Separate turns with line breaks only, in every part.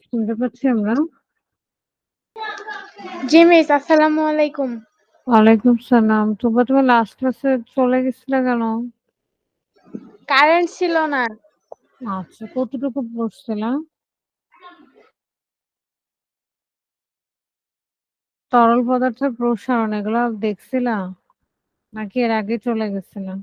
শুনতে পাচ্ছি আমরা।
জি মিস, আসসালামু আলাইকুম।
ওয়ালাইকুম সালাম। তুমি লাস্ট ক্লাসে চলে গেছিলে কেন?
কারেন্ট ছিল না।
আচ্ছা, কতটুকু পড়ছিলা? তরল পদার্থের প্রসারণ এগুলা দেখছিলা নাকি এর আগে চলে গেছিলা?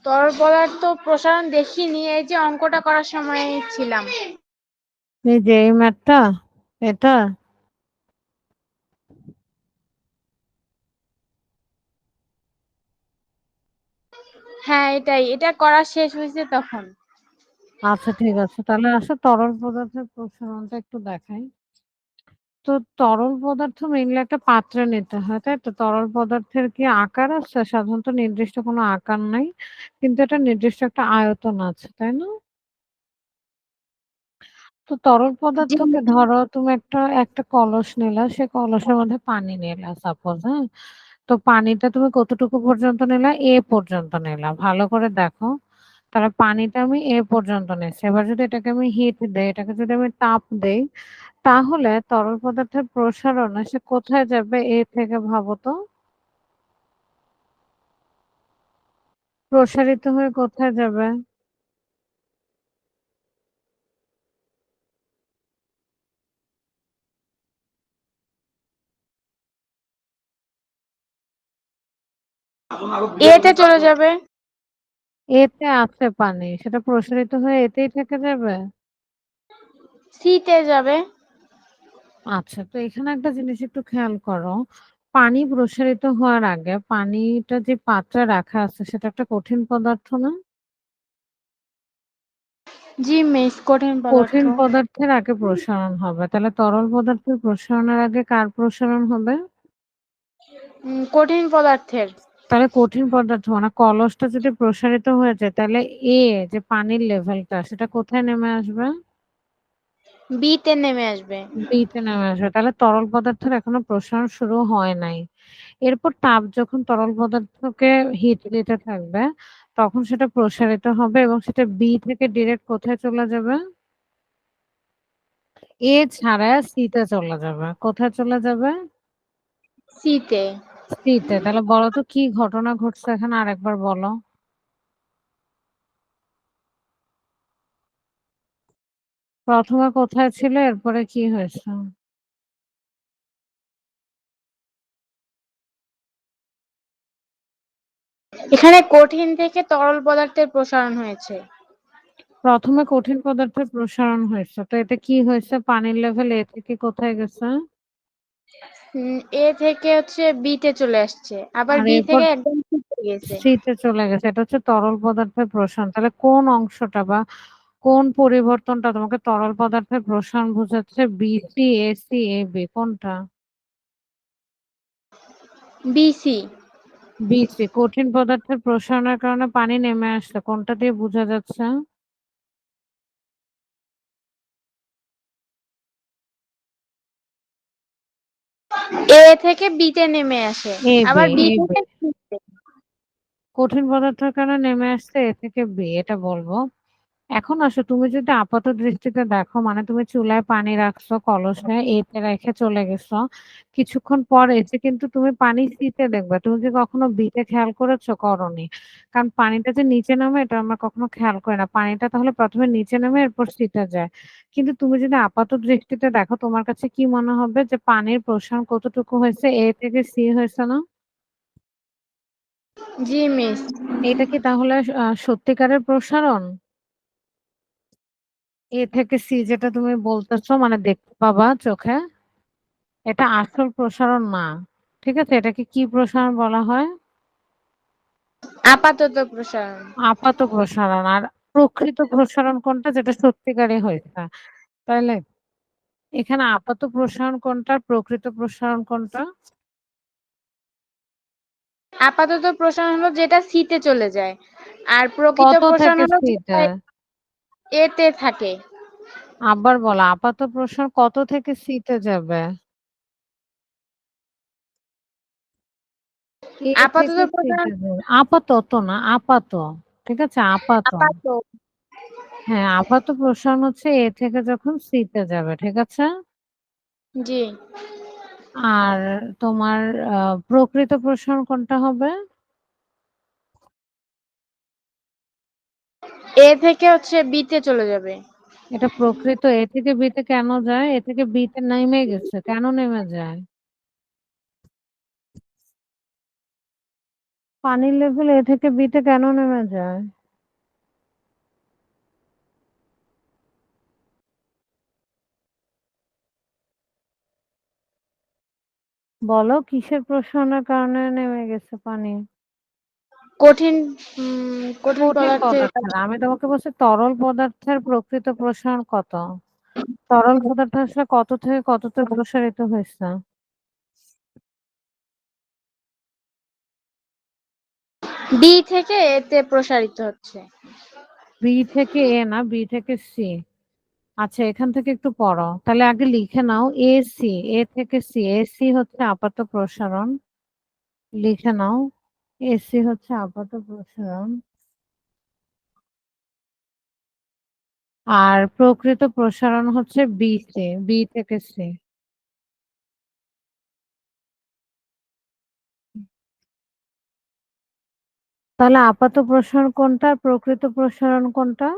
তরল পদার্থ প্রসারণ দেখিনি, এই যে অঙ্কটা করার সময় ছিলাম।
এই যে এই ম্যাথটা, এটা?
হ্যাঁ এটাই, এটা করা শেষ হয়েছে তখন।
আচ্ছা ঠিক আছে, তাহলে আসো তরল পদার্থের প্রসারণটা একটু দেখাই। তো তরল পদার্থ মেইনলি একটা পাত্রে নিতে হয়, তাই তো? তরল পদার্থের কি আকার আছে? সাধারণত নির্দিষ্ট কোনো আকার নাই, কিন্তু এটা নির্দিষ্ট একটা আয়তন আছে, তাই না? তো তরল
জি
পদার্থকে ধরো তুমি একটা একটা কলস নিলা, সে কলসের মধ্যে পানি নিলা সাপোজ, হ্যাঁ? তো পানিটা তুমি কতটুকু পর্যন্ত নিলা? এ পর্যন্ত নিলা, ভালো করে দেখো। তাহলে পানিটা আমি এ পর্যন্ত নিচ্ছি। এবার যদি এটাকে আমি হিট দেই, এটাকে যদি আমি তাপ দেই, তাহলে তরল পদার্থের প্রসারণে সে কোথায় যাবে? এ থেকে ভাবো তো, প্রসারিত হয়ে কোথায় যাবে?
এতে চলে যাবে।
এতে আছে পানি, সেটা প্রসারিত হয়ে এতেই থেকে যাবে।
সিতে যাবে।
আচ্ছা, তো এখানে একটা জিনিস একটু খেয়াল করো। পানি প্রসারিত হওয়ার আগে পানিটা যে পাত্রে রাখা আছে সেটা একটা কঠিন পদার্থ না?
জি মিস, কঠিন পদার্থ।
কঠিন পদার্থের আগে প্রসারণ হবে, তাহলে তরল পদার্থের প্রসারণের আগে কার প্রসারণ হবে?
কঠিন পদার্থের।
তাহলে কঠিন পদার্থ মানে কলসটা যদি প্রসারিত হয়ে যায়, তাহলে এ যে পানির লেভেলটা সেটা কোথায় নেমে আসবে?
বিতে নেমে আসবে।
বিতে নেমে আসবে। তাহলে তরল পদার্থের এখনো প্রসারণ শুরু হয় নাই। এরপর তাপ যখন তরল পদার্থকে হিট দিতে থাকবে, তখন সেটা প্রসারিত হবে এবং সেটা বি থেকে ডিরেক্ট কোথায় চলে যাবে? এ ছাড়া সি তে চলে যাবে। কোথায় চলে যাবে?
সিতে।
সি তে। তাহলে বলো তো কি ঘটনা ঘটছে এখানে, আরেকবার বলো। প্রথমে কোথায় ছিল, এরপরে কি হয়েছে?
এখানে কঠিন থেকে তরল পদার্থের প্রসারণ হয়েছে।
প্রথমে কঠিন পদার্থের প্রসারণ হয়েছে, তো এতে কি হয়েছে? পানির লেভেল এ থেকে কোথায় গেছে?
এ থেকে হচ্ছে বিতে চলে আসছে, আবার
আর
বি
এরপর
থেকে একদম সিতে গেছে।
সি তে চলে গেছে। এটা হচ্ছে তরল পদার্থের প্রসারণ। তাহলে কোন অংশটা বা কোন পরিবর্তনটা তোমাকে তরল পদার্থের প্রসারণ বোঝাচ্ছে? বিসি, এসি, এবি, কোনটা?
বিসি।
বিসি। কঠিন পদার্থের প্রসারণের কারণে পানি নেমে আসছে, কোনটা দিয়ে বোঝা যাচ্ছে?
এ থেকে বিতে নেমে আসে,
এবি,
আবার বি
এবি।
থেকে সিতে।
কঠিন পদার্থের কারণে নেমে আসছে এ থেকে বি, এটা বলবো। এখন আসো, তুমি যদি আপাত দৃষ্টিতে দেখো, মানে তুমি চুলায় পানি রাখছো, কলসে এতে রেখে চলে গেছো, কিছুক্ষণ পর এসে কিন্তু তুমি পানি সিতে দেখবে। তুমি কি কখনো বিতে খেয়াল করেছো? করনি। কারণ পানিটা যে নিচে নামে এটা আমরা কখনো খেয়াল করি না। পানিটা তাহলে প্রথমে নিচে নামে এরপর সিতে যায়। কিন্তু তুমি যদি আপাত দৃষ্টিতে দেখো, তোমার কাছে কি মনে হবে যে পানির প্রসারণ কতটুকু হয়েছে? এ থেকে সি হয়েছে না?
জি মিস।
এটা কি তাহলে সত্যিকারের প্রসারণ? এ থেকে সি যেটা তুমি বলতেছো, মানে দেখতে পাবা চোখে, এটা আসল প্রসারণ না। ঠিক আছে, এটাকে কি প্রসারণ বলা হয়?
আপাতত প্রসারণ।
আপাত প্রসারণ। আর প্রকৃত প্রসারণ কোনটা, যেটা সত্যিকারে হয়েছে? তাইলে এখানে আপাত প্রসারণ কোনটা, আর প্রকৃত প্রসারণ কোনটা?
আপাতত প্রসারণ হলো যেটা সিতে চলে যায়, আর প্রকৃত
কত
প্রসারণ
থেকে
হলো যেটা
সিতে?
এতে থাকে।
আবার বলা, আপাত প্রসারণ কত থেকে সিতে যাবে? এ
আপাতত
থেকে
প্রসারণ
সিতে যাবে। আপাতত না, আপাত। ঠিক আছে? আপাত।
আপাতত।
হ্যাঁ, আপাত প্রসারণ হচ্ছে এ থেকে যখন সিতে যাবে। ঠিক আছে?
জি।
আর তোমার প্রকৃত প্রসারণ কোনটা হবে?
এ থেকে হচ্ছে বি তে চলে যাবে।
এটা প্রকৃত এ থেকে বি তে কেন যায়? এ থেকে বি তে নেমে গেছে। কেন নেমে যায়? পানির লেভেল এ থেকে বি তে কেন নেমে যায়? বলো কিসের প্রসারণের কারণে নেমে গেছে পানি?
কঠিন কঠিন
কঠিন
পদার্থের
পদার্থের। আমি তোমাকে বলছি তরল পদার্থের প্রকৃত প্রসারণ কত? তরল পদার্থ আসলে কত থেকে কততে প্রসারিত হয়েছে?
বি থেকে এ তে প্রসারিত হচ্ছে।
বি থেকে এ না, বি থেকে সি। আচ্ছা, এখান থেকে একটু পড়ো। তাহলে আগে লিখে নাও এ সি। এ থেকে সি। এ সি হচ্ছে আপাত প্রসারণ। লিখে নাও। এ সি হচ্ছে আপাত প্রসারণ। আর প্রকৃত প্রসারণ হচ্ছে বি সি। বি থেকে সি। তাহলে আপাত প্রসারণ কোনটা আর প্রকৃত প্রসারণ কোনটা?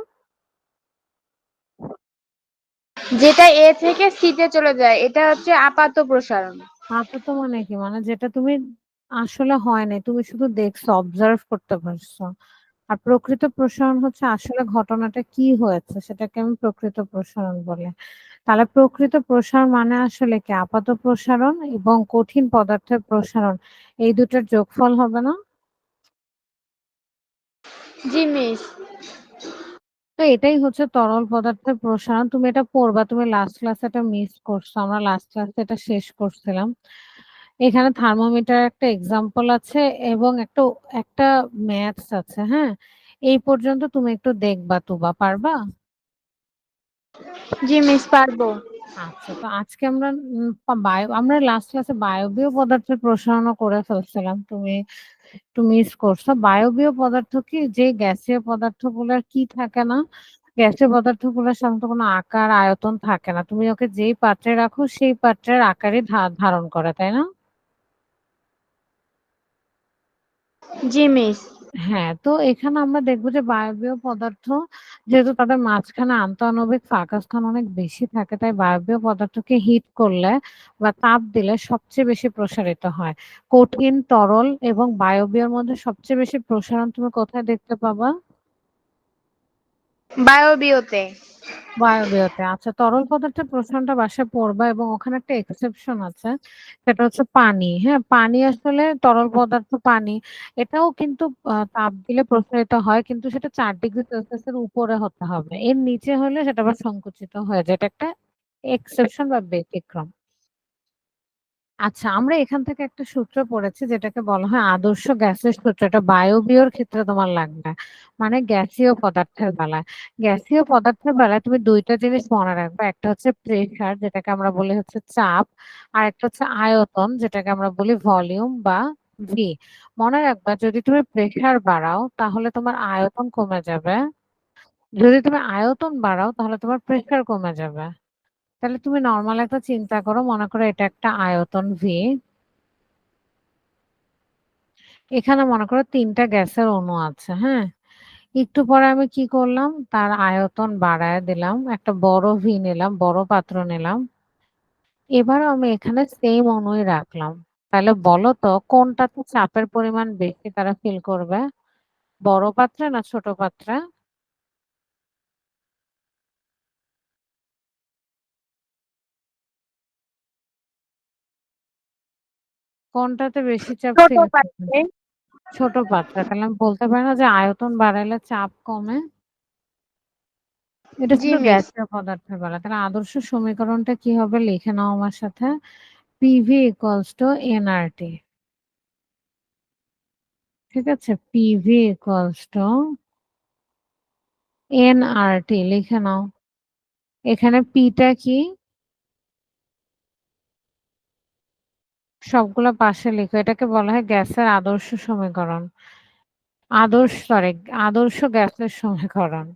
যেটা এ থেকে সি তে চলে যায় এটা হচ্ছে আপাত প্রসারণ।
আপাত মানে কি? মানে যেটা তুমি আসলে হয় নাই, তুমি শুধু দেখছো, অবজার্ভ করতে পারছো। আর প্রকৃত প্রসারণ হচ্ছে আসলে ঘটনাটা কি হয়েছে সেটাকে আমি প্রকৃত প্রসারণ বলে। তাহলে প্রকৃত প্রসারণ মানে আসলে কি? আপাত প্রসারণ এবং কঠিন পদার্থের প্রসারণ, এই দুটোর যোগফল হবে না?
জি মিস।
তো এটাই হচ্ছে তরল পদার্থের প্রসারণ। তুমি এটা পড়বা, তুমি লাস্ট ক্লাসে এটা মিস করছো। আমরা লাস্ট ক্লাসে এটা শেষ করছিলাম। এখানে থার্মোমিটার একটা এক্সাম্পল আছে এবং একটা একটা ম্যাথস আছে। হ্যাঁ, এই পর্যন্ত তুমি একটু দেখবা, তুবা পারবা?
জি মিস পারবো।
আচ্ছা, তো আজকে আমরা বায়ু, আমরা লাস্ট ক্লাসে বায়বীয় পদার্থের প্রসারণও করে ফেলছিলাম। তুমি একটু মিস করছো। বায়বীয় পদার্থ কি? যে গ্যাসীয় পদার্থগুলোর কি থাকে না, গ্যাসীয় পদার্থগুলোর সাধারণত কোনো আকার আয়তন থাকে না। তুমি ওকে যেই পাত্রে রাখো সেই পাত্রের আকারই ধারণ করে, তাই না?
জি মিস।
হ্যাঁ, তো এখানে আমরা দেখবো যে বায়বীয় পদার্থ, যেহেতু তাদের মাঝখানে আন্তঃআণবিক ফাঁকাস্থান অনেক বেশি থাকে, তাই বায়বীয় পদার্থকে হিট করলে বা তাপ দিলে সবচেয়ে বেশি প্রসারিত হয়। কঠিন, তরল এবং বায়বীয়ের মধ্যে সবচেয়ে বেশি প্রসারণ তুমি কোথায় দেখতে পাবা?
বায়বীয়তে।
বায়বীয়তে। আচ্ছা, তরল পদার্থের প্রসারণটা বাসায় পড়বা এবং ওখানে একটা এক্সেপশন আছে, সেটা হচ্ছে পানি। হ্যাঁ, পানি আসলে তরল পদার্থ পানি, এটাও কিন্তু তাপ দিলে প্রসারিত হয়, কিন্তু সেটা 4 ডিগ্রি সেলসিয়াসের উপরে হতে হবে। এর নিচে হলে সেটা আবার সংকুচিত হয়ে যায়। এটা একটা এক্সেপশন বা ব্যতিক্রম। আচ্ছা, আমরা এখান থেকে একটা সূত্র পড়েছি যেটাকে বলা হয় আদর্শ গ্যাসের সূত্র। এটা বায়বীয়র ক্ষেত্রে তোমার লাগবে, মানে গ্যাসীয় পদার্থের বেলায়। গ্যাসীয় পদার্থের বেলায় তুমি দুইটা জিনিস মনে রাখবে। একটা হচ্ছে প্রেসার, যেটাকে আমরা বলি হচ্ছে চাপ, আর একটা হচ্ছে আয়তন, যেটাকে আমরা বলি ভলিউম বা ভি। মনে রাখবা, যদি তুমি প্রেসার বাড়াও তাহলে তোমার আয়তন কমে যাবে, যদি তুমি আয়তন বাড়াও তাহলে তোমার প্রেসার কমে যাবে। তাহলে তুমি নর্মাল একটা চিন্তা করো, মনে করো এটা একটা আয়তন ভি। এখানে মনে করো 3টা গ্যাসের অণু আছে। হ্যাঁ, একটু পরে আমি কি করলাম, তার আয়তন বাড়ায় দিলাম, একটা বড় ভি নিলাম, বড় পাত্র নিলাম। এবার আমি এখানে সেম অণুই রাখলাম। তাহলে বলো তো কোনটাতে চাপের পরিমাণ বেশি তারা ফিল করবে, বড় পাত্রে না ছোট পাত্রে? কোনটাতে বেশি চাপ
ছোট
ফিল করবে?
পাত্রে।
ছোট পাত্রে। তাহলে আমি বলতে পারি না যে আয়তন বাড়াইলে চাপ কমে? এটা
জি
ছিল
মিস।
গ্যাসীয় পদার্থের বেলা। তাহলে আদর্শ সমীকরণটা কি হবে লিখে নাও আমার সাথে। PV equals to nRT. ঠিক আছে? পিভি ইকুয়ালস টু এনআরটি লিখে নাও। এখানে পিটা কি? সবগুলা পাশে লিখো। এটাকে বলা হয় গ্যাসের আদর্শ সমীকরণ। আদর্শ গ্যাসের সমীকরণ।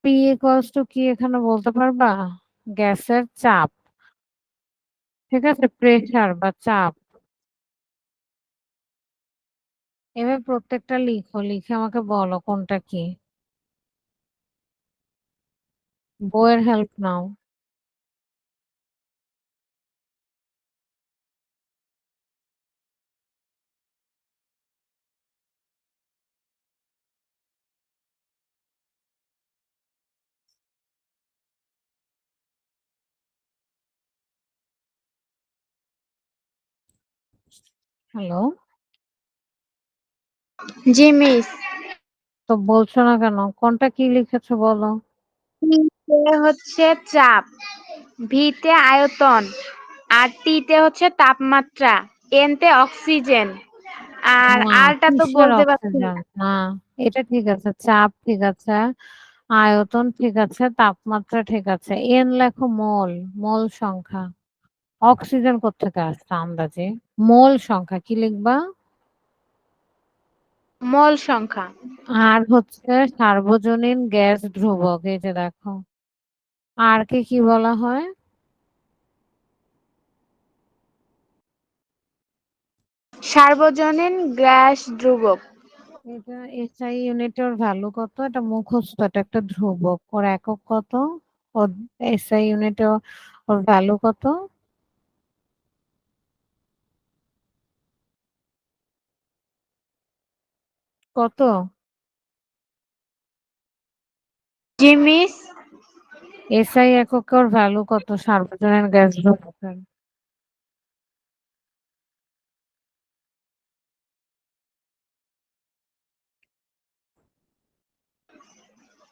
পি ইকুয়ালস টু কি এখানে বলতে পারবা? গ্যাসের চাপ। ঠিক আছে? প্রেসার বা চাপ। এবার প্রত্যেকটা লিখো, লিখে আমাকে বলো কোনটা কি। বইয়ের হেল্প নাও। হ্যালো?
জি মিস।
তো বলছো না কেন? কোনটা কি লিখেছো বলো?
তে হচ্ছে চাপ, ভিতে আয়তন, আর টিতে হচ্ছে তাপমাত্রা, এনতে অক্সিজেন, আর
না,
আরটা তো
কিসের
বলতে পারছি না।
অক্সিজেন? না, এটা ঠিক আছে। চাপ ঠিক আছে, আয়তন ঠিক আছে, তাপমাত্রা ঠিক আছে। এন লেখো মোল, মোল সংখ্যা। অক্সিজেন কোত্থেকে আসছে আন্দাজে? মোল সংখ্যা কি লিখবা?
মোল সংখ্যা।
আর হচ্ছে সার্বজনীন গ্যাস ধ্রুবক, এই যে দেখো। আর কে কি বলা হয়?
সার্বজনীন গ্যাস ধ্রুবক।
এটা এসআই ইউনিটের ভ্যালু কত? এটা মুখস্থ, এটা একটা ধ্রুবক। ওর একক কত? ওর এসআই ইউনিটে ওর ভ্যালু কত? কত?
জি মিস।
এসআই এককে ওর ভ্যালু কত সার্বজনীন গ্যাস ধ্রুবকের?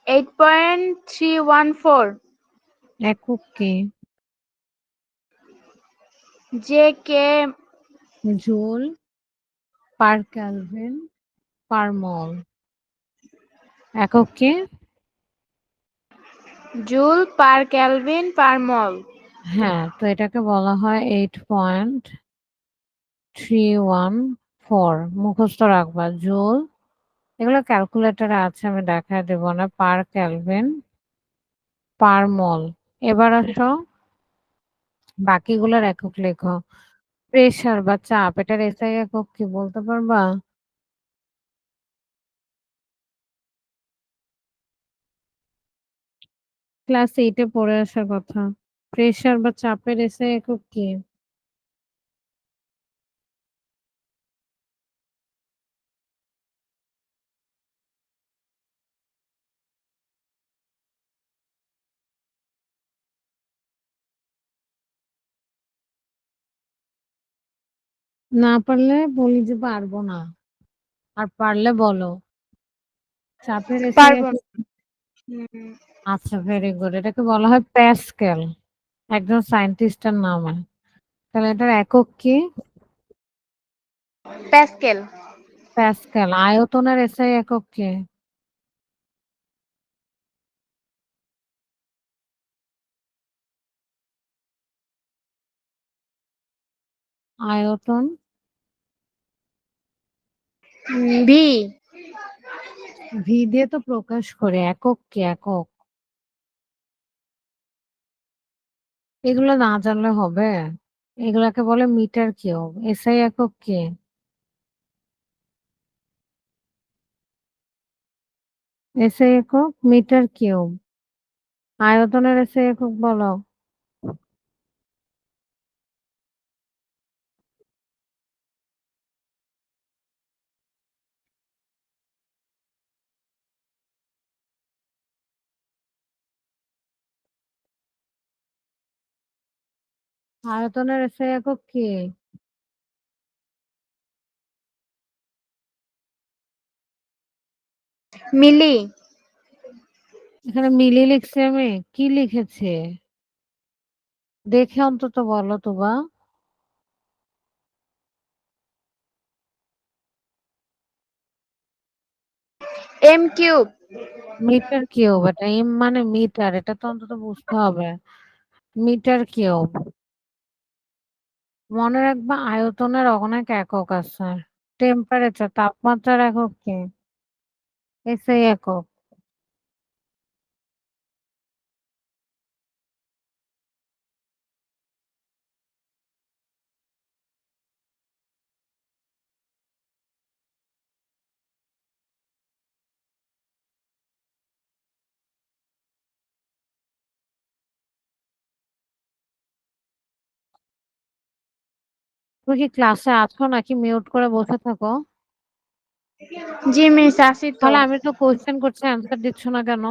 8.314।
একক কি?
J K.
Joule per kelvin per mole. একক কি?
Joule per kelvin per mole.
হ্যাঁ, তো এটাকে বলা হয় 8.314। মুখস্থ রাখবা। জুল, এগুলো ক্যালকুলেটরে আছে, আমি দেখায় দেব না। পার কেলভিন পার মল। এবার আসো বাকিগুলোর একক লেখো। প্রেসার বা চাপ, এটার এসআই একক কি বলতে পারবা? ক্লাস 8-এ পড়ে আসার কথা। প্রেসার বা চাপের এসআই একক কি? না পারলে বলি যে পারবো না, আর পারলে বলো। চাপের এসআই
পারবো না।
একক।
হুম,
আচ্ছা, ভেরি গুড। এটাকে বলা হয় প্যাসকেল, একজন সায়েন্টিস্টের নামে। তাহলে এটার একক কি?
প্যাসকেল।
প্যাসকেল। আয়তনের এসআই একক কি? আয়তন।
ভি।
ভি দিয়ে তো প্রকাশ করে। একক কি? একক। এগুলো না জানলে হবে? এগুলাকে বলে মিটার কিউব। এসআই একক কি? এসআই একক মিটার কিউব। আয়তনের এসআই একক বলো। আয়তনের এসআই একক কি?
মিলি।
এখানে মিলি লিখছি আমি? কি লিখেছে দেখে অন্তত বলো তো বা।
M cube.
Meter cube. এটা এম মানে মিটার, এটা তো অন্তত বুঝতে হবে। Meter cube. মনে রাখবা আয়তনের অনেক একক আছে। টেম্পারেচার তাপমাত্রার একক কি? এসআই একক। তুমি কি ক্লাসে আছো নাকি মিউট করে বসে থাকো?
জি মিস, আছি তো।
তাহলে আমি তো কোয়েশ্চেন করছি অ্যান্সার দিচ্ছ না কেন?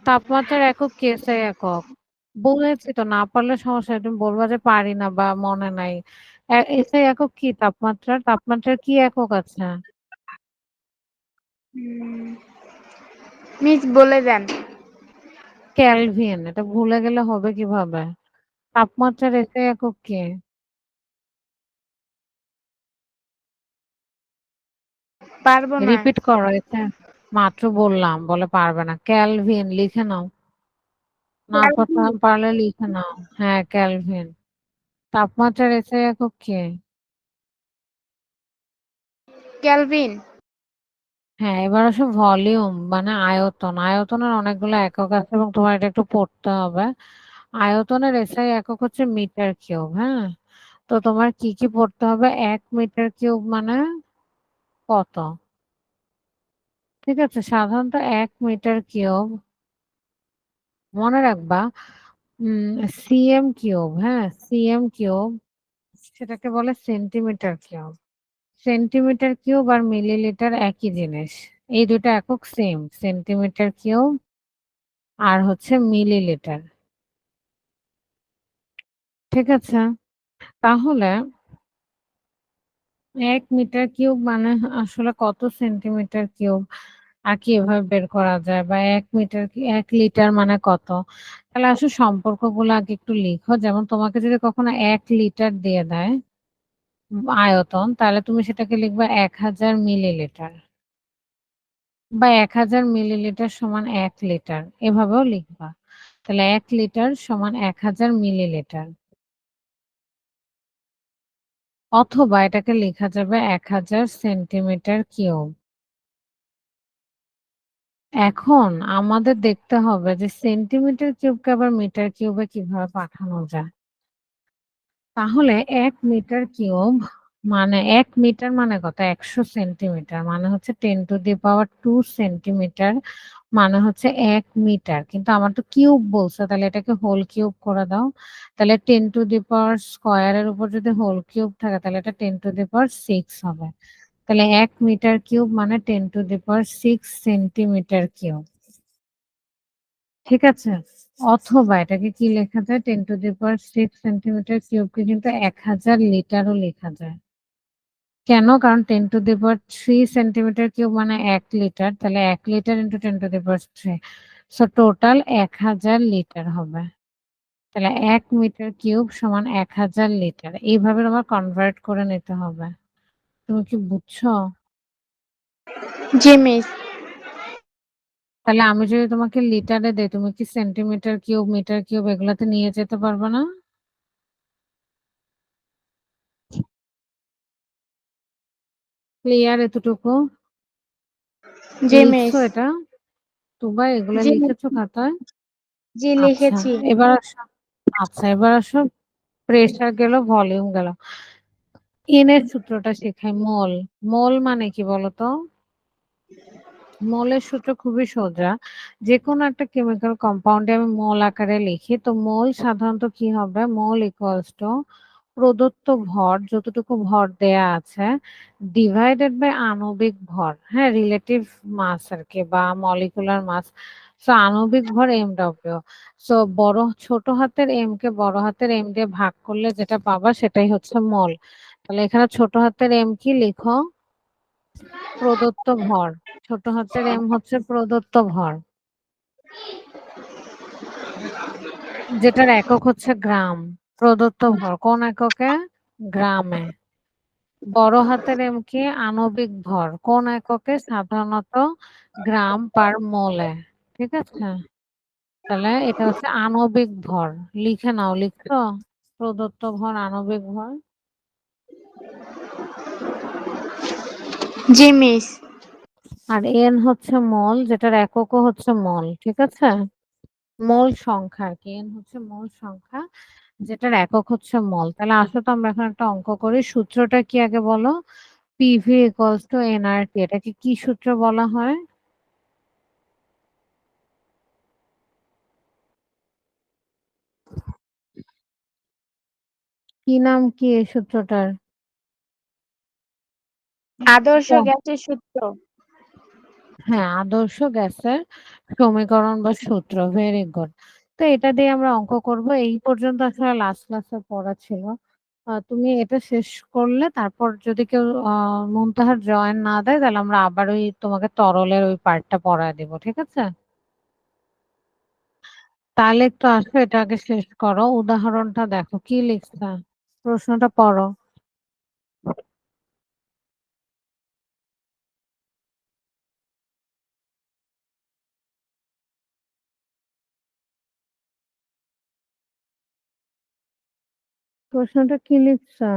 তাপমাত্রার একক কি এসআই একক? বলেছি তো না পারলে সমস্যা নেই, তুমি বলবা যে পারি না বা মনে নাই। এসআই একক কি তাপমাত্রার? তাপমাত্রার কি একক আছে?
মিস বলে দেন।
কেলভিন। এটা ভুলে গেলে হবে কিভাবে? তাপমাত্রার এসআই একক কি?
পারবো না।
রিপিট করো এটা। মাত্র বললাম বলে পারবে না। কেলভিন লিখে নাও। না পারলে লিখে নাও। হ্যাঁ, কেলভিন। তাপমাত্রার এসআই একক কি?
ক্যালভিন।
হ্যাঁ, এবার আসো ভলিউম মানে আয়তন। আয়তনের অনেকগুলো একক আছে এবং তোমার এটা একটু পড়তে হবে। আয়তনের এসআই একক হচ্ছে মিটার কিউব। হ্যাঁ, তো তোমার কি কি পড়তে হবে? 1 মিটার কিউব মানে কত? ঠিক আছে, সাধারণত 1 মিটার কিউব মনে রাখবা। সিএম কিউব, হ্যাঁ সিএম কিউব সেটাকে বলে সেন্টিমিটার কিউব। সেন্টিমিটার কিউব আর মিলিলিটার একই জিনিস। এই দুটো একক সেম, সেন্টিমিটার কিউব আর হচ্ছে মিলিলিটার। ঠিক আছে, তাহলে 1 মিটার কিউব মানে আসলে কত সেন্টিমিটার কিউব আর কি এভাবে বের করা যায়, বা 1 মিটার কি 1 লিটার মানে কত? তাহলে আসলে সম্পর্কগুলো আগে একটু লিখো। যেমন তোমাকে যদি কখনো 1 লিটার দিয়ে দেয় আয়তন, তাহলে তুমি সেটাকে লিখবা 1000 মিলিলিটার, বা 1000 মিলিলিটার সমান 1 লিটার, এভাবেও লিখবা। তাহলে 1 লিটার সমান 1000 মিলিলিটার, অথবা এটাকে লেখা যাবে 1000 সেন্টিমিটার কিউব। এখন আমাদের দেখতে হবে যে সেন্টিমিটার কিউবকে আবার মিটার কিউবে কিভাবে পাঠানো যায়। তাহলে 1 মিটার কিউব মানে 1 মিটার মানে কত? 100 সেন্টিমিটার মানে হচ্ছে 10⁻²সেন্টিমিটার মানে হচ্ছে 1 মিটার। কিন্তু আমার তো কিউব বলছে, তাহলে এটাকে হোল কিউব করে দাও। তাহলে 10⁻² উপর যদি হোল কিউব থাকে তাহলে এটা 10⁻6 হবে। তাহলে 1 মিটার কিউব মানে 10⁻6 সেন্টিমিটার কিউব। ঠিক আছে, অথবা এটাকে কি লেখা যায়? 10⁻6 সেন্টিমিটার কিউবকে কিন্তু 1000 লিটারও লেখা যায়। কেন? কারণ 10⁻3 সেন্টিমিটার কিউব মানে 1 লিটার, তাহলে 1 litre into 10⁻3, so total 1000 litre হবে। তাহলে 1 মিটার কিউব সমান 1000 লিটার, এইভাবে তোমার কনভার্ট করে নিতে হবে। তুমি কি বুঝছো?
জি মিস।
তাহলে আমি যদি তোমাকে লিটারে দেই, তুমি কি সেন্টিমিটার কিউব মিটার কিউব এগুলাতে নিয়ে যেতে পারবে না? ক্লিয়ার এতটুকু?
জি
লিখছো
মিস।
এটা? তোমরা এগুলা
জি মিস।
লিখেছো খাতায়?
জি
আচ্ছা,
লিখেছি।
এবার আসো। আচ্ছা, এবার আসো। প্রেসার গেল, ভলিউম গেল। এন এর সূত্রটা শেখাই। মোল। মোল মানে কি বলতো? মোলের সূত্র খুবই সোজা। যেকোনো একটা কেমিক্যাল কম্পাউন্ডে আমি মোল আকারে লিখি, তো মোল সাধারণত কি হবে? মোল ইকুয়ালস টু প্রদত্ত ভর, যতটুকু ভর দেয়া আছে, ডিভাইডেড বাই আণবিক ভর। হ্যাঁ, রিলেটিভ মাস আর কি, বা মলিকুলার মাস। সো আণবিক ভর এমডব্লিউ। সো ছোট হাতের এম কে বড় হাতের এম দিয়ে ভাগ করলে যেটা পাবা সেটাই হচ্ছে মোল। তাহলে এখানে ছোট হাতের এম কি লিখো? প্রদত্ত ভর। ছোট হাতের এম হচ্ছে প্রদত্ত ভর, যেটার একক হচ্ছে গ্রাম। প্রদত্ত ভর কোন এককে? গ্রামে। বড় হাতের এম কি? আণবিক ভর কোন এককে? সাধারণত গ্রাম পার মোলে। ঠিক আছে, তাহলে এটা হচ্ছে আণবিক ভর। লিখে নাও, লিখছো? প্রদত্ত ভর আণবিক ভর।
জি মিস।
আর এন হচ্ছে মোল, যেটার এককও হচ্ছে মোল, ঠিক আছে? মোল সংখ্যা আর কি, এন হচ্ছে মোল সংখ্যা, যেটার একক হচ্ছে মোল। তাহলে আসো তো আমরা এখন একটা অঙ্ক করি। সূত্রটা কি আগে বলো? PV equals to nRT. এটাকে কি সূত্র বলা হয়? কি নাম কি এই সূত্রটার?
আদর্শ
ক-
গ্যাসের সূত্র।
হ্যাঁ, আদর্শ গ্যাসের সমীকরণ বা সূত্র। Very good. তো এটা দিয়ে আমরা অঙ্ক করব। এই পর্যন্ত আসলে লাস্ট ক্লাসে পড়া ছিল। তুমি এটা শেষ করলে তারপর যদি কেউ মুনতাহার জয়েন না দেয়, তাহলে আমরা আবার ওই তোমাকে তরলের ওই পার্টটা পড়ায় দিব, ঠিক আছে? তাহলে একটু আসো, এটা আগে শেষ করো। উদাহরণটা দেখো কি লিখছে, প্রশ্নটা পড়ো। প্রশ্নটা কি লিখছে?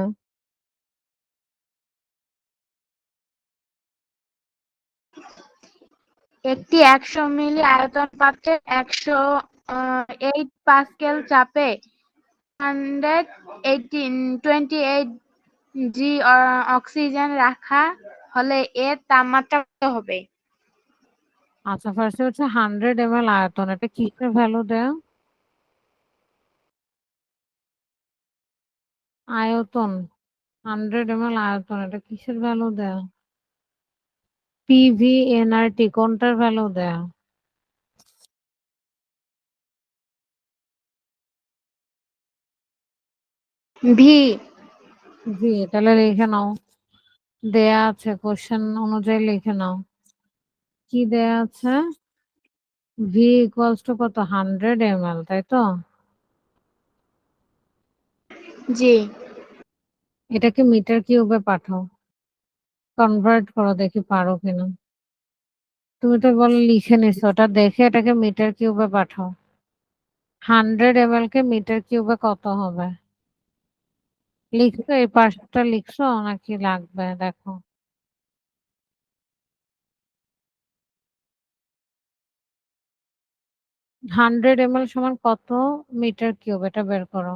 একটি 100 মিলি আয়তন পাত্রে 108 পাস্কেল চাপে 128 জি অক্সিজেন রাখা হলে এর তাপমাত্রা কত হবে?
আচ্ছা, ফার্স্টে হচ্ছে 100 ml আয়তন, এটা কিসের ভ্যালু দেয়া? আয়তন, 100 ml আয়তন, এটা কিসের ভ্যালু দেয়া? পিভি এনআরটি কোনটার ভ্যালু দেয়া?
ভি।
জি, তাহলে লিখে নাও। দেয়া আছে কোশ্চেন অনুযায়ী, লিখে নাও। কি দেয়া আছে? ভি ইকুয়ালস টু কত? 100 ml, তাই তো?
জি
এটাকে মিটার কিউবে পাঠাও, কনভার্ট করো, দেখি পারো কিনা। তুমি তো বলে লিখে নিছো, ওটা দেখে এটাকে মিটার কিউবে পাঠাও। 100 ml কে মিটার কিউবে কত হবে? লিখছো? এই পাশটা লিখছো নাকি লাগবে দেখো? 100 ml সমান কত মিটার কিউব, এটা বের করো।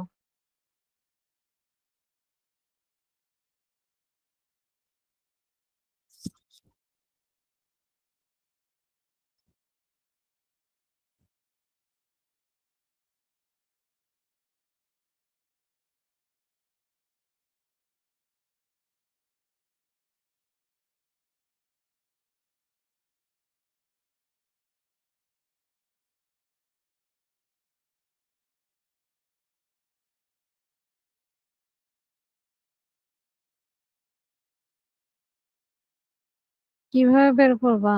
কিভাবে বের করবা?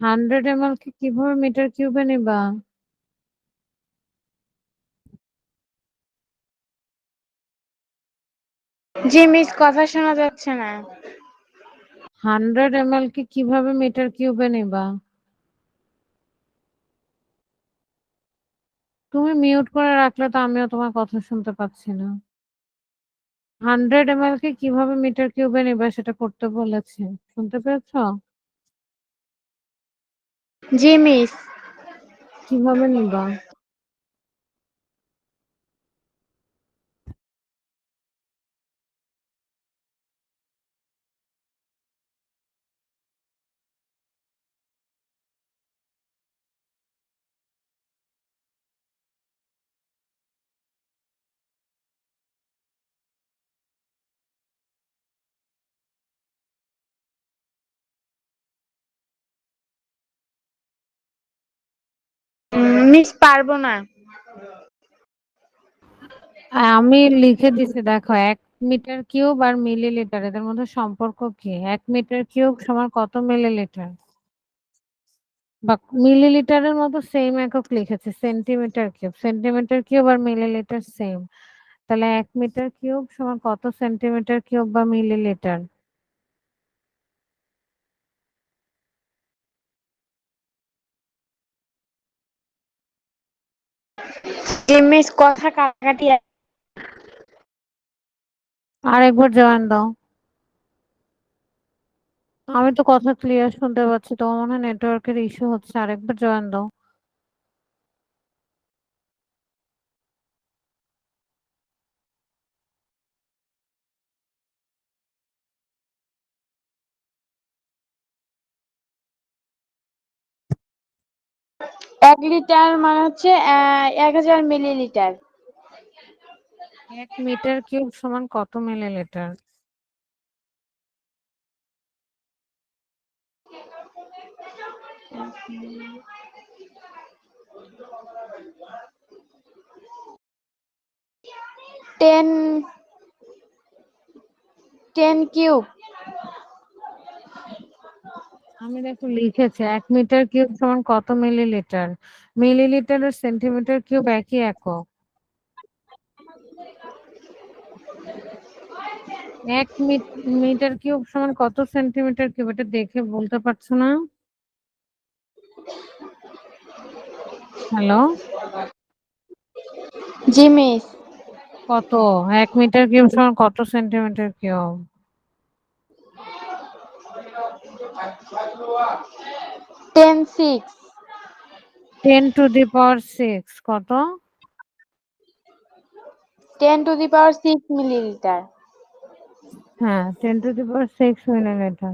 হান্ড্রেড এমএল কে কিভাবে মিটার কিউবে নিবা?
জি মিস, কথা শোনা যাচ্ছে না।
100 ml কে কিভাবে মিটার কিউবে নিবা? তুমি মিউট করে রাখলে তো আমিও তোমার কথা শুনতে পাচ্ছি না। 100 ml কে কিভাবে মিটার কিউবে নিবা সেটা করতে বলেছে, শুনতে পেয়েছো?
জি মিস।
কিভাবে নিবা?
মিস পারবো না।
আমি লিখে দিছি দেখো, এক মিটার কিউব আর মিলিলিটার এদের মধ্যে সম্পর্ক কি? 1 মিটার কিউব সমান কত মিলিলিটার? বা মিলিলিটারের মতো সেম একক লিখেছে, সেন্টিমিটার কিউব। সেন্টিমিটার কিউব আর মিলিলিটার সেম। তাহলে 1 মিটার কিউব সমান কত সেন্টিমিটার কিউব বা মিলিলিটার?
জি মিস, কথা কাটাকাটি।
আর একবার জয়েন দাও। আমি তো কথা ক্লিয়ার শুনতে পাচ্ছি, তোমার মনে হয় নেটওয়ার্কের ইস্যু হচ্ছে। আরেকবার জয়েন দাও।
1 লিটার মানে হচ্ছে 1000 মিলিলিটার।
1 মিটার কিউব সমান কত মিলিলিটার?
Ten 10 cube.
আমি দেখো লিখেছি 1 মিটার কিউব সমান কত মিলিলিটার। মিলিলিটার আর সেন্টিমিটার কিউব একই একক। 1 মিটার কিউব সমান কত সেন্টিমিটার কিউব, এটা দেখে বলতে পারছো না? হ্যালো।
জি মিস।
কত? 1 মিটার কিউব সমান কত সেন্টিমিটার কিউব?
10 6।
10⁶ কত?
10⁶ মিলিলিটার।
হ্যাঁ, 10⁶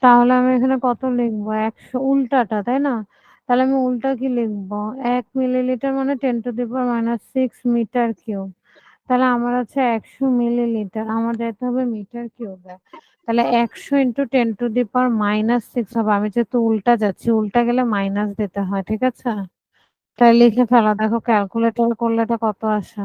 তাহলে আমি এখানে কত লিখবো? 100 উল্টাটা, তাই না? তাহলে আমি উল্টা কি লিখবো? 1 মিলিলিটার মানে 10⁶ মিটার কিউব। তাহলে আমার আছে 100 মিলিলিটার, আমার যেতে হবে মিটার কিউবে। তাহলে 100 × 10⁻⁶ হবে। আমি যেহেতু উল্টা যাচ্ছি, উল্টা গেলে মাইনাস দিতে হয়, ঠিক আছে? তাই লিখে ফেলো, দেখো ক্যালকুলেটর করলে এটা কত আসে।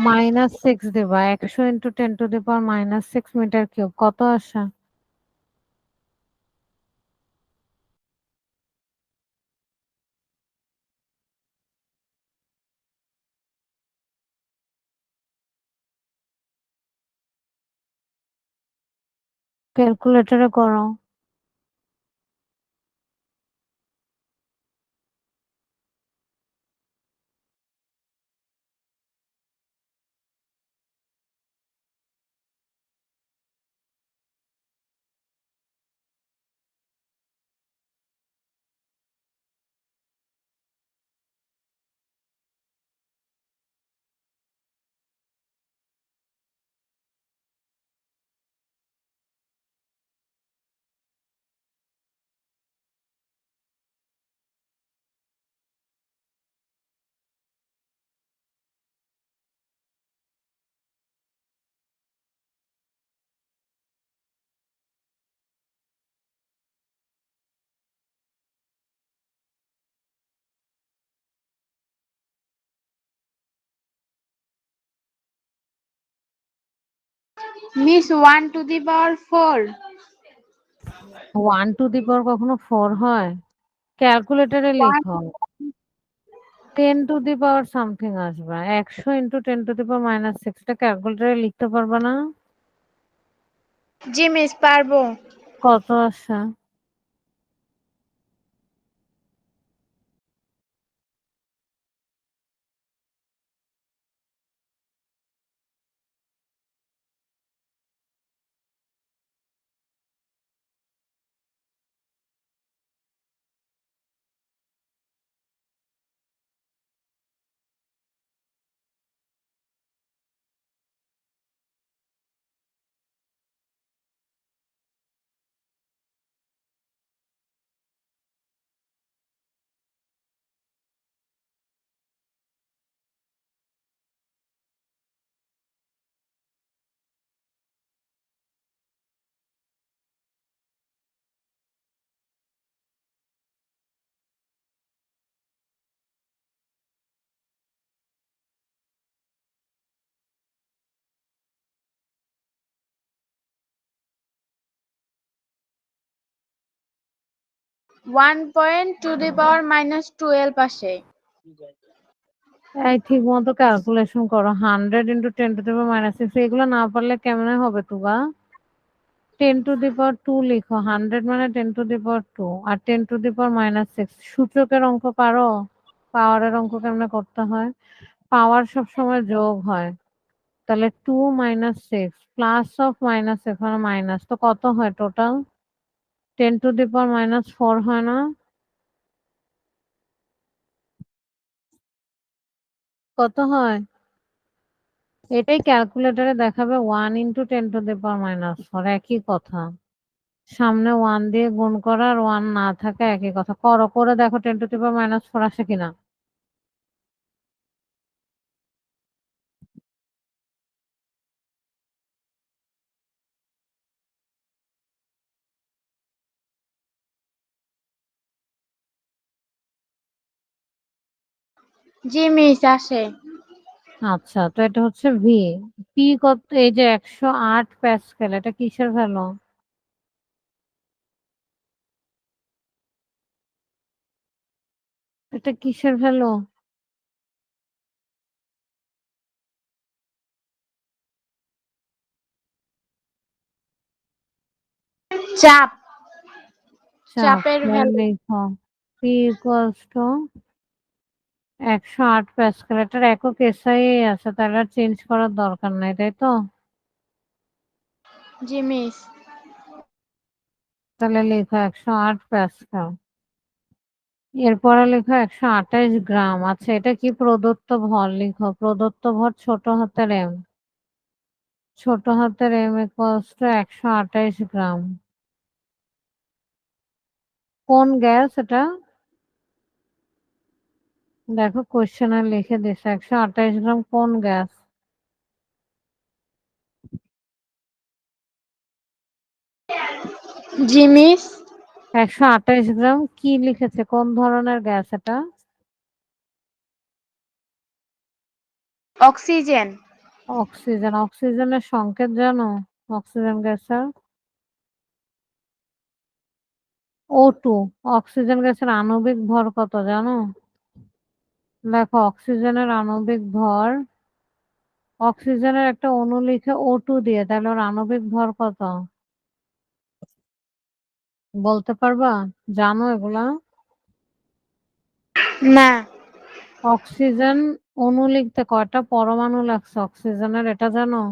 -6 দেবা, 100 × 10⁻⁶ মিটার কিউব কত আসে? ক্যালকুলেটরে করো।
মিস 1⁴।
1 টু দি পাওয়ার কখনো 4 হয়? ক্যালকুলেটরে
ওয়ান।
লিখো। 10⁻⁻ সামথিং আসবে। 100 × 10⁻⁻⁶ টা ক্যালকুলেটরে লিখতে পারবে না?
জি মিস, পারবো।
কত আসে?
1.2⁻12 আসে।
এই ঠিক মতো ক্যালকুলেশন করো। 100 × 10⁻6 এগুলো না পারলে কেমনে হবে তুবা? 10⁻2 লিখো। 100 মানে 10⁻2 আর 10⁻6। সূচকের অঙ্ক পারো? পাওয়ারের অঙ্ক কেমনে করতে হয়? পাওয়ার সবসময় যোগ হয়। তাহলে 2 - 6 প্লাস অফ -6 মানে মাইনাস, তো কত হয় টোটাল? 10⁻4 হয় না? কত হয়? এটাই ক্যালকুলেটরে দেখাবে 1 × 10⁻4, একই কথা। সামনে 1 দিয়ে গুণ করা আর 1 না থাকা একই কথা। করো, করে দেখো 10⁻4 আসে কিনা।
জি মিস, আসে।
আচ্ছা, তো এটা হচ্ছে ভি। পি কত? এই যে 108 প্যাসকেল, এটা কিসের ভ্যালু? এটা কিসের ভ্যালু?
চাপ।
চাপ।
চাপের ভ্যালু।
লিখো পি ইকুয়ালস টু 108 প্যাসকেল। এটার একক এসআই আছে, তাহলে আর চেঞ্জ করার দরকার নাই, তাই তো?
জি মিস।
তাহলে লেখো 108 প্যাসকেল। এরপরে লেখো 128 গ্রাম। আচ্ছা, এটা কি প্রদত্ত ভর? লিখো প্রদত্ত ভর ছোট হাতের এম। ছোট হাতের এম ইকুয়ালস টু 128 গ্রাম। কোন গ্যাস এটা? দেখো কোশ্চেনে লিখে দিছে 128 গ্রাম কোন গ্যাস?
জি মিস।
128 গ্রাম কি লিখেছে? কোন ধরনের গ্যাস এটা?
অক্সিজেন।
অক্সিজেন। অক্সিজেনের সংকেত জানো? অক্সিজেন গ্যাসের O2। অক্সিজেন গ্যাসের আণবিক ভর কত জানো? দেখো অক্সিজেনের আণবিক ভর, অক্সিজেনের একটা অণু লিখে O2 দিয়ে, তাহলে ওর আণবিক ভর কত বলতে পারবা? জানো এগুলা?
না।
অক্সিজেন অণু লিখতে কয়টা পরমাণু লাগছে অক্সিজেনের, এটা জানো?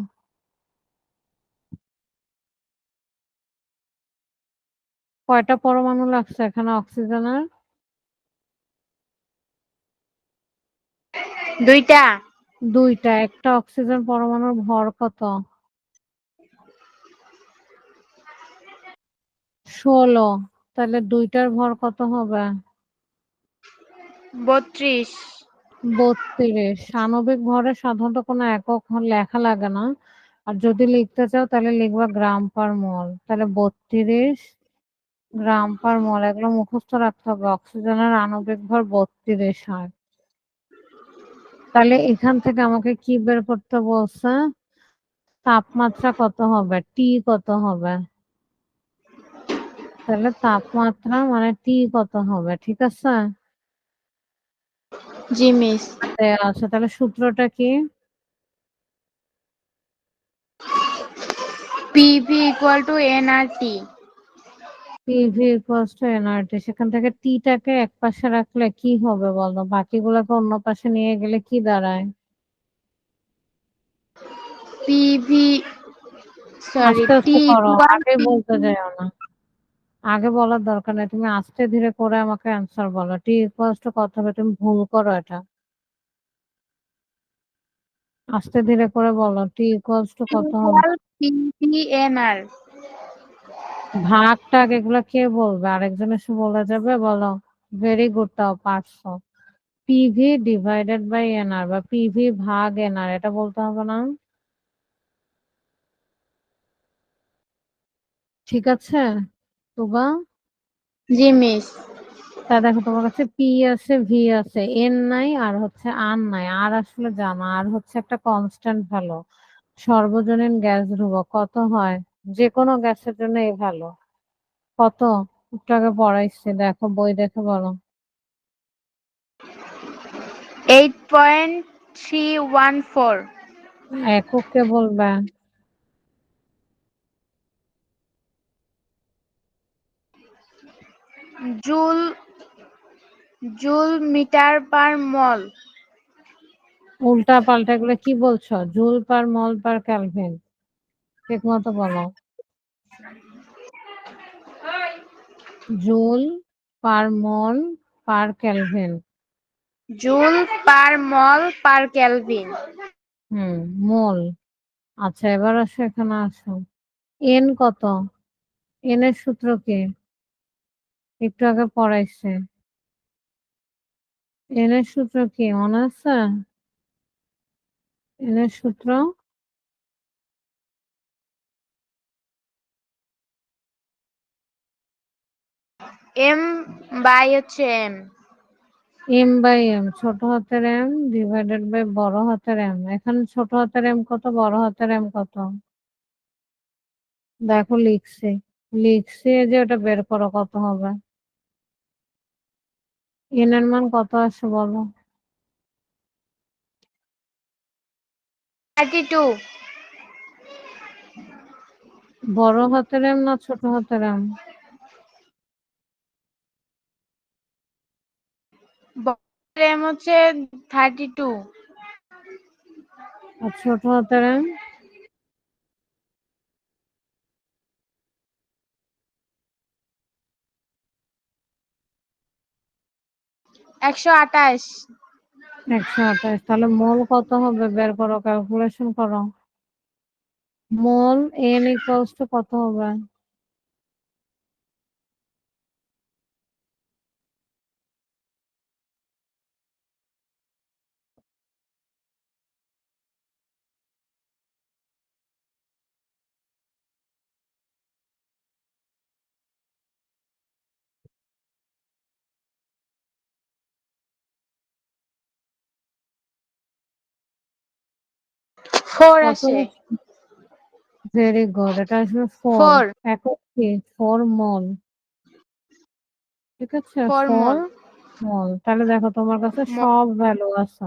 কয়টা পরমাণু লাগছে এখানে অক্সিজেনের?
2টা।
2টা। একটা অক্সিজেন পরমাণুর ভর কত? 16। তাহলে 2টার ভর কত হবে?
32।
32। আণবিক ভরের সাধারণত কোনো একক লেখা লাগে না, আর যদি লিখতে চাও তাহলে লিখবা গ্রাম পার মোল। তাহলে 32 গ্রাম পার মোল, এগুলো মুখস্থ রাখতে হবে। অক্সিজেনের আণবিক ভর 32 হয়। তাহলে এখান থেকে আমাকে কি বের করতে বলছে? তাপমাত্রা কত হবে, টি কত হবে? তাহলে তাপমাত্রা মানে টি কত হবে, ঠিক আছে?
জি মিস।
আচ্ছা, তাহলে সূত্রটা কি?
PV equal to nRT.
PV equals to nRT. সেখান থেকে টিটাকে এক পাশে রাখলে কি হবে বলো? বাকিগুলোকে অন্য পাশে নিয়ে গেলে কি দাঁড়ায়?
পিভি, সরি,
আস্তে
টি
আস্তে করো,
ইকুয়াল
আগে বলতে
পিভি।
যাও না। আগে বলার দরকার নেই, তুমি আস্তে ধীরে করে আমাকে অ্যান্সার বলো। টি ইকুয়ালস টু কত হবে? তুমি ভুল করো এটা। আস্তে ধীরে করে বলো, টি ইকুয়ালস টু কত হবে?
Equal PV NR.
ভাগ টাগ এগুলো কে বলবে? আরেকজন এসে বলে যাবে? বলো। ভেরি গুড, তাও পারছো। পিভি ডিভাইডেড বাই এনআর বা পিভি ভাগ এনআর, এটা বলতে হবে না? ঠিক আছে তুবা?
জি মিস।
তা দেখো, তোমার কাছে পি আছে, ভি আছে, এন নাই, আর হচ্ছে আর নাই। আর আসলে জানা, আর হচ্ছে একটা কনস্ট্যান্ট ভ্যালু। সর্বজনীন গ্যাস ধ্রুবক কত হয়? যে কোনো গ্যাসের জন্য এই ভ্যালু কত? একটু আগে পড়াইছি, দেখো বই দেখে বলো।
8.314।
একক কে বলবে?
জুল জুল মিটার পার মল।
উল্টা পাল্টা এগুলো কি বলছো? জুল পার মল পার কেলভিন, ঠিক মতো বলো। জুল পার মল পার কেলভিন।
জুল পার মল পার কেলভিন।
মোল। আচ্ছা, এবার আসো, এখানে আসো। এন কত? এন এর সূত্র কি? একটু আগে পড়াইছে। এন এর সূত্র কি মনে আছে? এন এর সূত্র
এম বাই হচ্ছে এম।
এম বাই এম, ছোট হাতের এম ডিভাইডেড বাই বড় হাতের এম। এখানে ছোট হাতের এম কত, বড় হাতের এম কত? দেখো লিখছি, যে ওটা বের করো কত হবে। এন এর মান কত আসে বলো?
32।
বড় হাতের এম না ছোট হাতের এম?
এম হচ্ছে 32।
আর ছোট হাতের এম?
128।
128। তাহলে মোল কত হবে বের করো, ক্যালকুলেশন করো। মোল এন ইকুয়ালস টু কত হবে?
ফোর
কত?
আসে।
ভেরি গুড, এটা আসলে ফোর।
4।
একক কি? ফোর মোল। ঠিক আছে,
4
ফোর
মল।
মোল। তাহলে দেখো তোমার কাছে সব ভ্যালু আছে।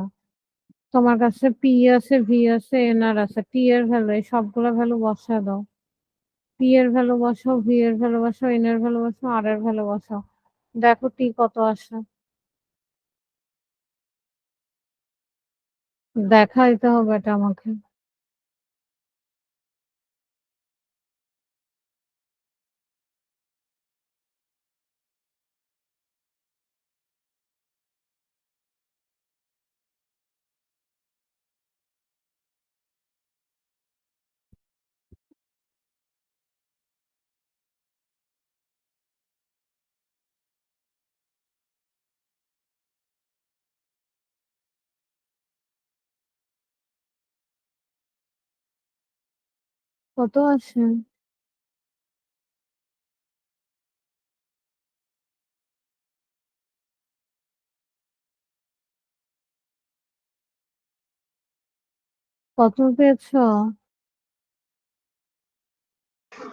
তোমার কাছে পি আছে, ভি আছে, এনআর আছে, টি এর ভ্যালু, এই সবগুলো ভ্যালু বসায় দাও। পি এর ভ্যালু বসাও, ভি এর ভ্যালু বসাও, এন এর ভ্যালু বসাও, আর এর ভ্যালু বসাও। দেখো টি কত আসে। দেখাইতে হবে এটা আমাকে। কত আসে? কত পেয়েছো?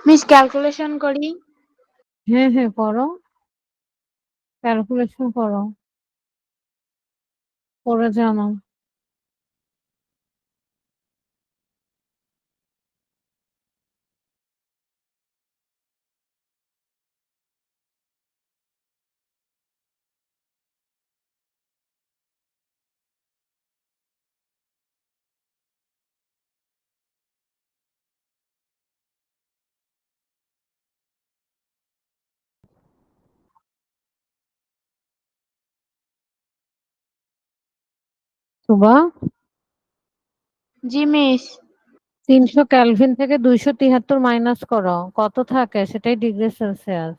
মিস ক্যালকুলেশন করি।
হ্যাঁ হ্যাঁ, করো, ক্যালকুলেশন করো, করে জানো। সুবা,
জি মিস।
300 ক্যালভিন থেকে 273 মাইনাস করো, কত থাকে সেটাই ডিগ্রি সেলসিয়াস।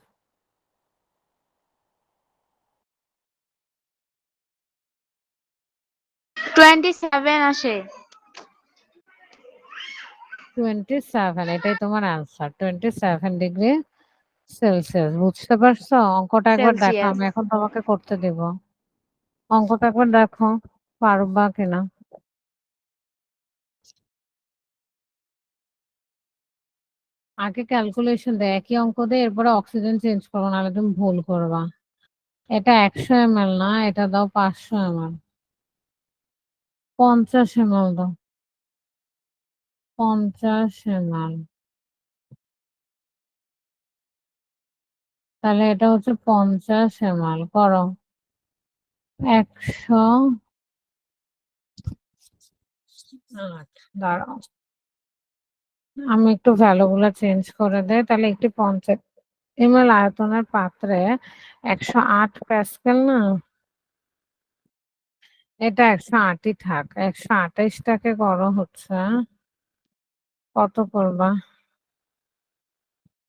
27 আসে।
27, এটাই তোমার আনসার, 27 ডিগ্রি সেলসিয়াস। বুঝতে পারছো? অঙ্কটা একবার দেখো,
সেলসিয়াস।
আমি এখন তোমাকে করতে দিব। অঙ্কটা একবার দেখো, পারবা কিনা। আগে ক্যালকুলেশন দেয়, একই অঙ্ক দেয়, এরপরে অক্সিজেন চেঞ্জ করো, নাহলে তুমি ভুল করবা। এটা 100 ml না, এটা দাও 500 ml। 50 ml দাও, 50 ml। তাহলে এটা হচ্ছে 50 ml করো। 108। দাঁড়াও, আমি একটু ভ্যালু গুলা চেঞ্জ করে দেয়, তাহলে একটি 50 ml আয়তনের পাত্রে 108 প্যাসকেল না, এটা 108ই থাক। 128টাকে করো হচ্ছে, কত করবা?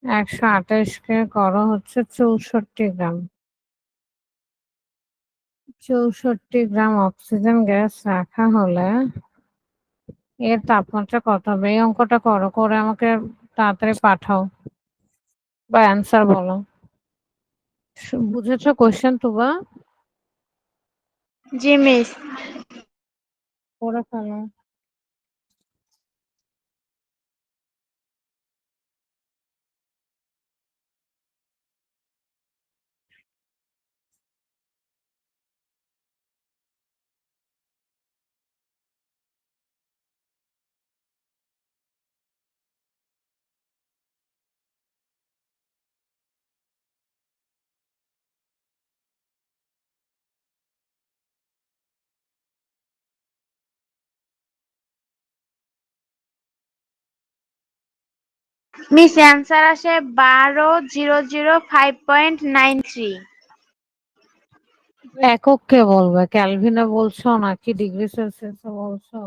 128কে করো হচ্ছে 64 গ্রাম। 64 গ্রাম অক্সিজেন গ্যাস রাখা হলে এর তাপমাত্রা কত হবে? এই অঙ্কটা করো, করে আমাকে তাড়াতাড়ি পাঠাও বা অ্যান্সার বলো। বুঝেছো কোশ্চেন তুবা?
জি মিস।
করে ফেলো।
মিস অ্যান্সার আসে 12,005.93।
একক কে বলবে? ক্যালভিনে বলছো নাকি ডিগ্রি সেলসিয়াসে বলছো?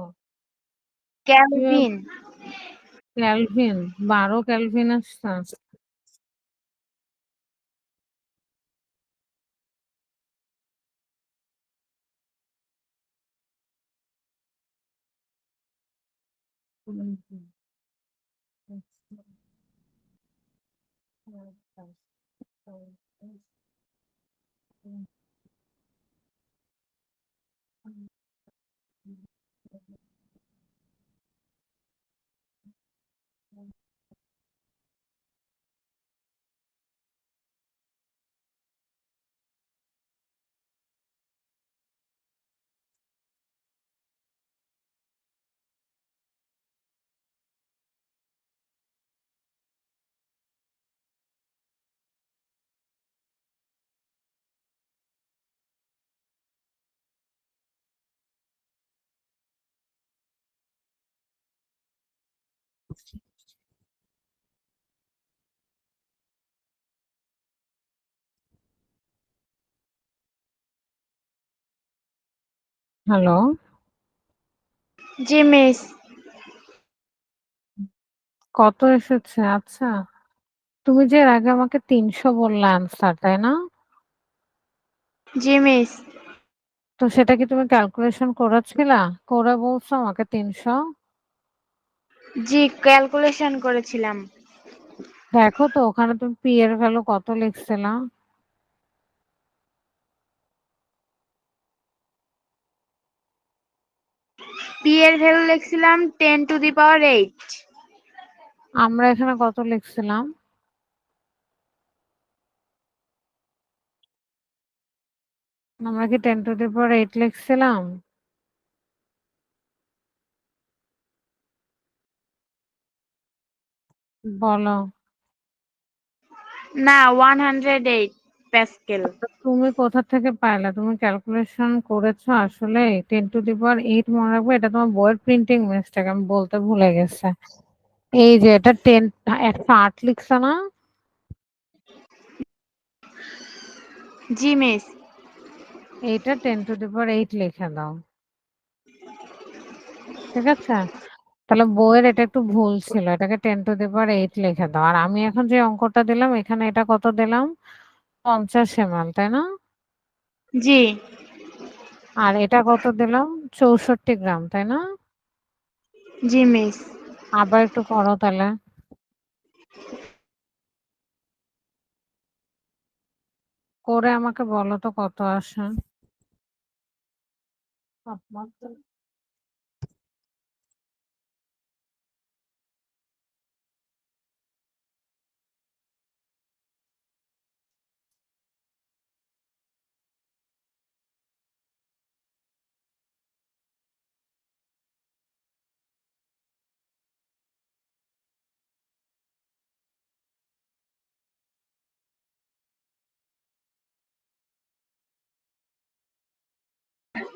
ক্যালভিন।
ক্যালভিন, 12 ক্যালভিন আসছে। হ্যালো,
জি মিস।
কত এসেছে? আচ্ছা, তুমি যে এর আগে আমাকে 300 বললে অ্যান্সার, তাই না?
জি মিস।
তো সেটা কি তুমি ক্যালকুলেশন করেছিলা? করে বলছো আমাকে 300?
জি ক্যালকুলেশন করেছিলাম।
দেখো তো ওখানে তুমি পি এর ভ্যালু কত লিখছিলা?
পি এর ভ্যালু লিখছিলাম 10⁸।
আমরা এখানে কত লিখছিলাম? আমরা কি 10⁸ লিখছিলাম? বলো।
না, 108 প্যাসকেল।
তো তুমি কোথা থেকে পাইলা? তুমি ক্যালকুলেশন করেছো আসলে? 10⁸ মনে রাখবে, এটা তোমার বইয়ের প্রিন্টিং মিস্টেক, আমি বলতে ভুলে গেছে। এই যে এটা 108 লিখছে না?
জি মিস।
এইটা 10⁸ লিখে দাও, ঠিক আছে? তাহলে বইয়ের এটা একটু ভুল ছিল, এটাকে 10⁸ লিখে দাও। আর আমি এখন যে অঙ্কটা দিলাম এখানে এটা কত দিলাম? 50 ml, তাই না?
জি।
আর এটা কত দিলাম? 64 গ্রাম, তাই না?
জি মিস।
আবার একটু করো তাহলে, করে আমাকে বলো তো কত আসে তাপমাত্রা।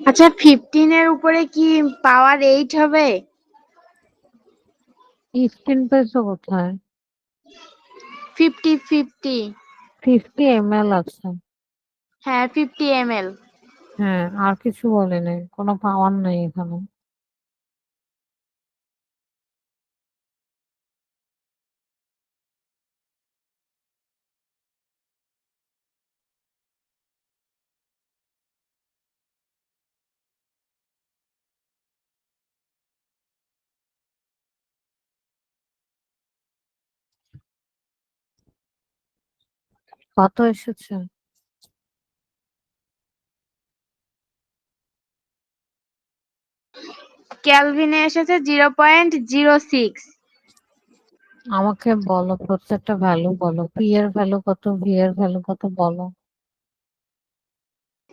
আচ্ছা 15 এর উপরে কি পাওয়ার 8 হবে?
15 পেয়েছো কোথায়?
50
50 ml আছে।
হ্যাঁ 50 ml।
হ্যাঁ, আর কিছু বলেনি, কোনো পাওয়ার নাই এখানে। কত এসেছে?
কেলভিনে এসেছে 0.06।
আমাকে বলো, প্রত্যেকটা ভ্যালু বলো। পি এর ভ্যালু কত, ভি এর ভ্যালু কত বলো।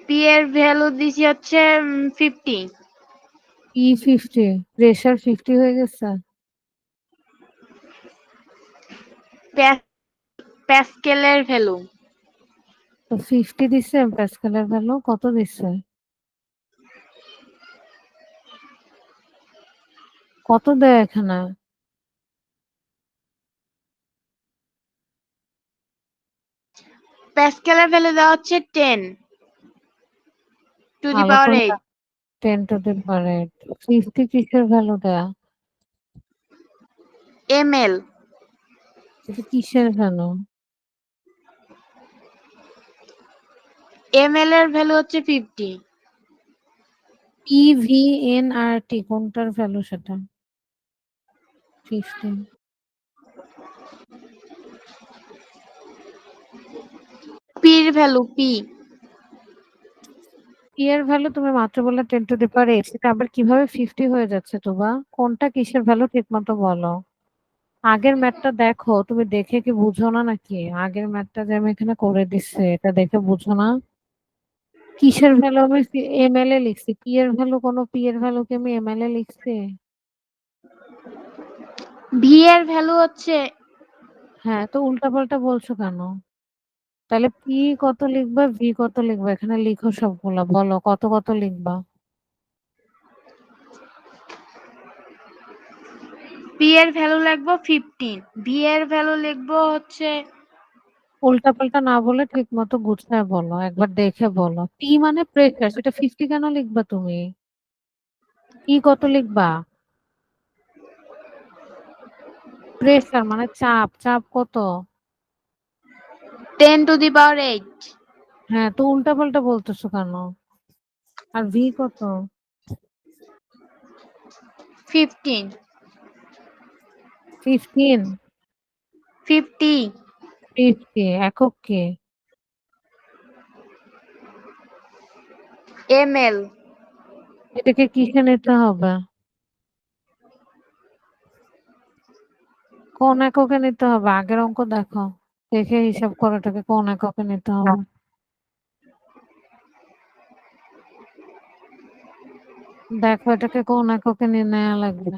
পি এর ভ্যালু দিছি হচ্ছে 50।
ই 50, প্রেশার 50 হয়ে গেছে।
প্যাসকেলের ভ্যালু
তো 50 দিছে, প্যাসকেলের ভ্যালু কত দিছে? কত দেয় এখানে?
প্যাসকেলের ভ্যালু দেওয়া হচ্ছে 10 টু দি
ভালো
পাওয়ার
করে
8।
10 টু দি পাওয়ার 8। 50 কিসের ভ্যালু দেয়া?
ml।
এটা কিসের ভ্যালু?
ml এর ভ্যালু হচ্ছে 50।
পি ভি এন আর টি কোনটার ভ্যালু সেটা? 50।
পি এর ভ্যালু পি।
পি এর ভ্যালু তুমি মাত্র বললে 10 টু দি পাওয়ার 8, সেটা আবার কিভাবে 50 হয়ে যাচ্ছে তোবা? কোনটা কিসের ভ্যালু ঠিক মতো বলো। আগের ম্যাথটা দেখো, তুমি দেখে কি বুঝো না নাকি? আগের ম্যাথটা যে আমি এখানে করে দিচ্ছে এটা দেখে বুঝো না? কিসের ভ্যালু আমি এমএল এ লিখছি, পি এর ভ্যালু, কোনো পি এর ভ্যালু কি আমি এমএল এ লিখছি?
ভি এর ভ্যালু হচ্ছে
হ্যাঁ, তো উল্টাপাল্টা বলছো কেন? তাহলে পি কত লিখবা, ভি কত লিখবা, এখানে লিখো সবগুলা, বলো কত কত লিখবা।
পি এর ভ্যালু লিখবো 15, ভি এর ভ্যালু লিখবো হচ্ছে
উল্টাপাল্টা না বলে ঠিক মতো গুছায় বলো, একবার দেখে বলো। পি মানে প্রেশার, সেটা 50 কেন লিখবা তুমি? পি কত লিখবা? প্রেশার মানে চাপ, চাপ কত?
10 টু দি পাওয়ার 8।
হ্যাঁ, তো উল্টাপাল্টা বলতেছো কেন? আর ভি কত?
15
15।
50
50 একক কি?
ml।
এটাকে কিসে নিতে হবে? কোন এককে নিতে হবে? আগের অঙ্ক দেখো, দেখে হিসাব করো এটাকে কোন এককে নিতে হবে। দেখো এটাকে কোন এককে নিয়ে নেওয়া লাগবে।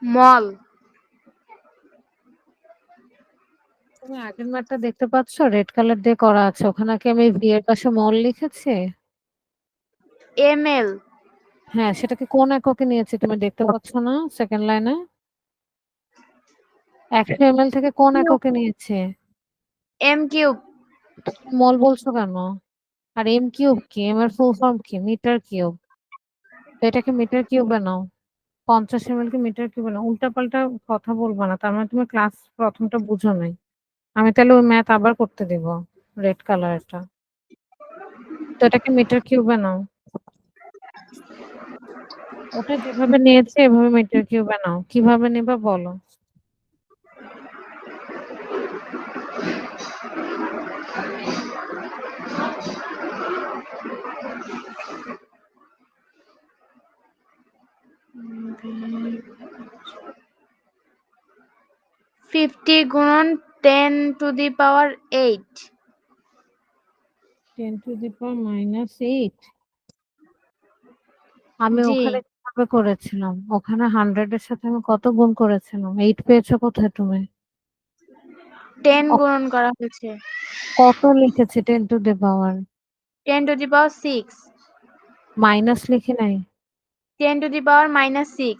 মল।
তুমি আগের ম্যাটটা দেখতে পাচ্ছ, রেড কালার দিয়ে করা আছে, ওখানে কি আমি ভি এর পাশে মল লিখেছি?
ml।
হ্যাঁ, সেটাকে কোন এককে নিয়েছি তুমি দেখতে পাচ্ছ না সেকেন্ড লাইনে? 100 ml থেকে কোন এককে নিয়েছে?
m cube.
মল বলছো কেন? আর এম কিউব কি? এম এর ফুল ফর্ম কি? Meter cube. তো এটাকে মিটার কিউবে নাও। 50 ml কে মিটার কিউবে নাও। উল্টাপাল্টা কথা বলবা না, তার মানে তুমি ক্লাস প্রথমটা বুঝো নাই। আমি তাহলে ওই ম্যাথ আবার করতে দিব, রেড কালারটা। তো এটাকে মিটার কিউবে নাও। ওটা যেভাবে নিয়েছে এভাবে মিটার কিউবে নাও। কিভাবে নেবা বলো।
ফিফটি গুণন 10 to the power 8।
10 to the পাওয়ার -8। আমি
জি
ওখানে কিভাবে করেছিলাম? ওখানে 100 এর সাথে আমি কত গুণ করেছিলাম? 8 পেয়েছো কোথায় তুমি?
10
অ
গুণন করা হয়েছে।
কত লিখেছি 10 to the power?
10 to the power 6।
Minus লিখি নাই?
10 to the power minus 6।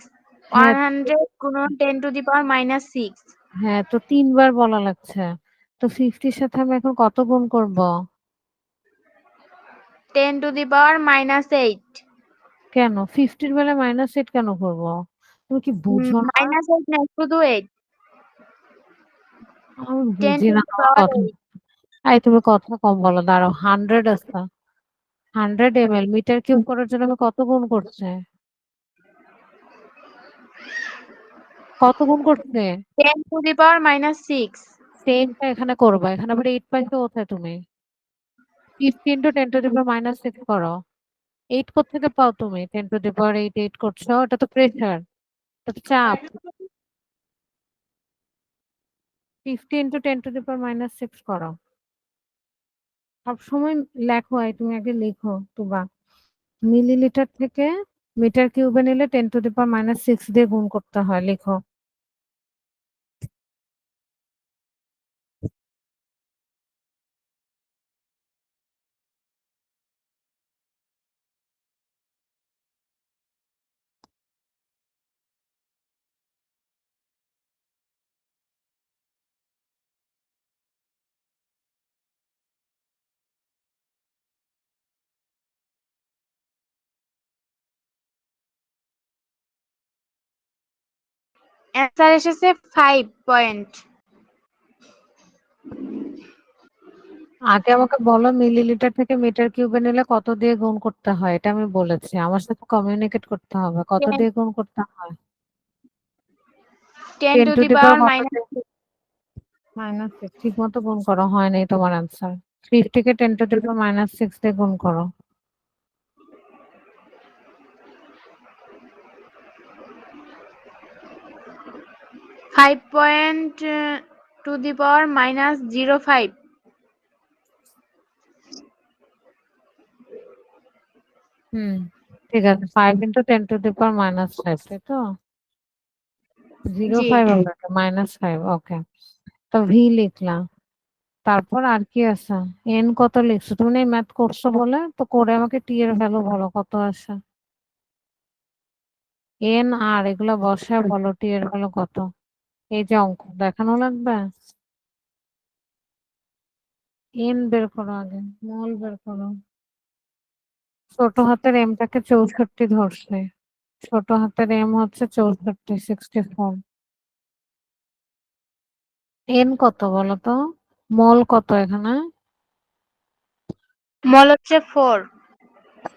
হ্যাঁ,
100 গুণন 10 to the power minus 6।
হ্যাঁ তো 3 বার বলা লাগছে। তো 50 এর সাথে আমি এখন কত গুণ করব?
10 to the power minus 8।
কেন? 50 এর বেলায় -8 কেন করব? তুমি কি বুঝো না?
মাইনাস 8 না, শুধু 8।
আমি
10
বুঝি
to
না
the
তোমার
power
কথা।
8।
এই তুমি কথা কম বলো। দাঁড়াও 100 আছে। 100 ml মিটার কিউব করার জন্য আমি কত গুণ করছে? কত গুণ করছে?
10 to the power minus 6।
সেমটা এখানে করবা। এখানে আবার 8 পাইছো কোথায় তুমি? 50 into 10 to the power minus 6 করো। 8 কোত্থেকে পাও তুমি? 10 to the power 8 করছো। এটা তো প্রেসার। এটা তো চাপ। 50 into 10 to the power minus 6 করো। সবসময় লেখো তুমি আগে লিখো তুবা। মিলিলিটার থেকে মিটার কিউবে নিলে 10 to the power minus 6 দিয়ে গুণ করতে হয়। লিখো।
অ্যান্সার এসেছে 5 পয়েন্ট।
আগে আমাকে বলো মিলিলিটার থেকে মিটার কিউবে নিলে কত দিয়ে গুণ করতে হয়? এটা আমি বলেছি। আমার সাথে কমিউনিকেট করতে হবে। কত
10,
দিয়ে গুণ করতে হয়?
10
10
to
to
the
the
power
power কত
minus
দিয়ে? -6 ঠিক মতো গুণ করো। হয় নাই তোমার অ্যান্সার। 50 কে 10 টু দি পাওয়ার -6 দিয়ে গুণ করো।
Five point to the power minus 05।
হুম, ঠিক আছে। 5 into 10 to the power -5 তাই তো?
জি।
05 হবে -5 ওকে। তো ভি লিখলাম। তারপর আর কি আছে? এন কত লিখছো? তুমি এই ম্যাথ করছো বলে তো করে আমাকে টি এর ভ্যালু বলো কত আসে? এন আর এগুলা বসায় বলো টি এর ভ্যালু কত? এই যে অঙ্ক দেখানো লাগবে। এন বের করো আগে। মল বের করো। ছোট হাতের এমটাকে 64 ধরছে। ছোট হাতের এম হচ্ছে 64 64। এন কত বলো তো? মল কত এখানে?
মল হচ্ছে 4।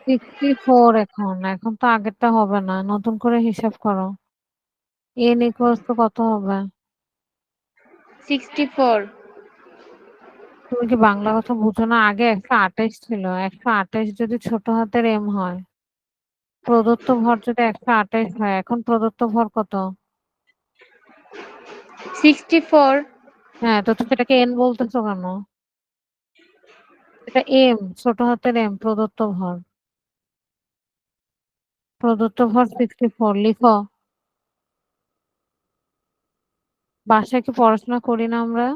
64। এখন তো আগেরটা হবে না, নতুন করে হিসাব করো। এন ইকুয়ালস তো কত হবে?
64।
তুমি কি বাংলা কথা বুঝো না? আগে 128 ছিল। 128 যদি ছোট হাতের এম হয়, প্রদত্ত ভর যদি 128 হয়, এখন প্রদত্ত ভর কত?
64।
হ্যাঁ, তো তুমি এটাকে এন বলতেছো কেন? এটা এম, ছোট হাতের এম, প্রদত্ত ভর। প্রদত্ত ভর 64 লিখো। বাসায় কি পড়াশোনা করি না আমরা?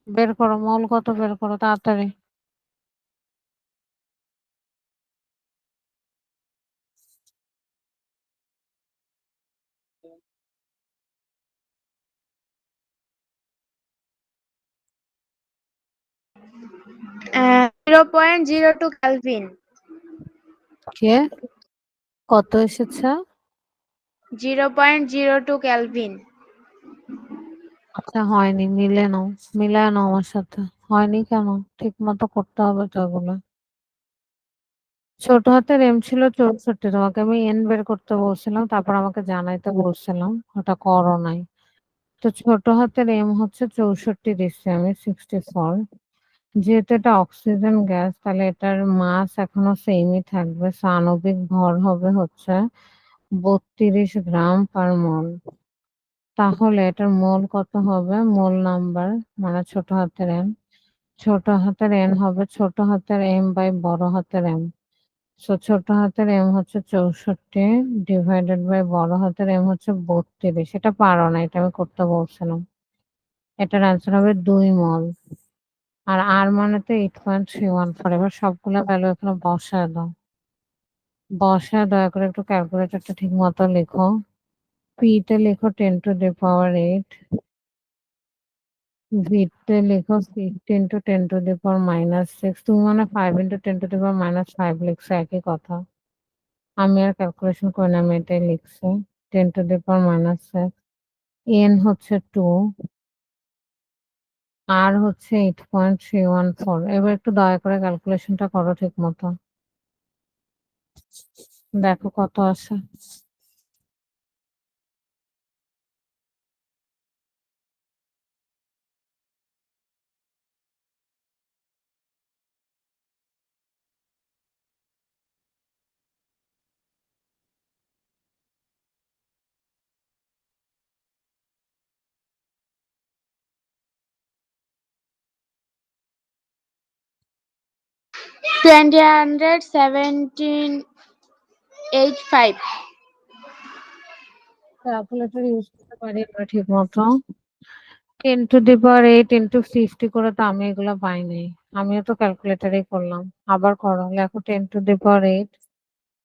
বের করো মল কত, বের করো তাড়াতাড়ি।
আহ, 0.02 কেলভিন।
কে কত এসেছে?
0.02 কেলভিন।
আচ্ছা হয়নি, মিলে নাও। মিলায় নাও আমার সাথে। হয়নি কেন? ঠিক মতো করতে হবে তো এগুলো। ছোট হাতের এম ছিল 64, তোমাকে আমি এন বের করতে বলছিলাম, তারপর আমাকে জানাইতে বলছিলাম, ওটা করো নাই। তো ছোট হাতের এম হচ্ছে 64 দিচ্ছি আমি 64। যেহেতু এটা অক্সিজেন গ্যাস, তাহলে এটার মাস এখনো সেমই থাকবে। So, আণবিক ভর হবে হচ্ছে 32 গ্রাম পার মোল। তাহলে এটার মোল কত হবে? মোল নাম্বার মানে ছোট হাতের এম ছোট হাতের এন হবে ছোট হাতের এম বাই বড় হাতের এম। সো ছোট হাতের এম হচ্ছে 64 ডিভাইডেড বাই বড় হাতের এম হচ্ছে 32। সেটা পারো না, এটা আমি করতে বলছিলাম। এটার অ্যান্সার হবে 2 মল। আর আর মানে তো 8.314। এবার সবগুলো ভ্যালু এখানে বসায় দাও। বসায় দয়া করে একটু ক্যালকুলেটরটা ঠিক মতো লেখো। পি তে লেখো 10⁸, ভি তে লেখো 6 × 10⁻⁶। তুমি মানে 5 × 10⁻⁵ লিখছো, একই কথা। আমি আর ক্যালকুলেশন করে না, আমি এটাই লিখছি। 10⁻⁶। এন হচ্ছে 2, আর হচ্ছে 8.314। এবার একটু দয়া করে ক্যালকুলেশনটা করো ঠিক মতো, দেখো কত আসে।
Twenty hundred 1785।
ক্যালকুলেটর ইউজ করতে পারি আমরা ঠিক মতো। 10⁸ ইন্টু 50 করে তো আমি এগুলো পাই নাই। আমিও তো ক্যালকুলেটরেই করলাম। আবার করো, লেখো 10⁸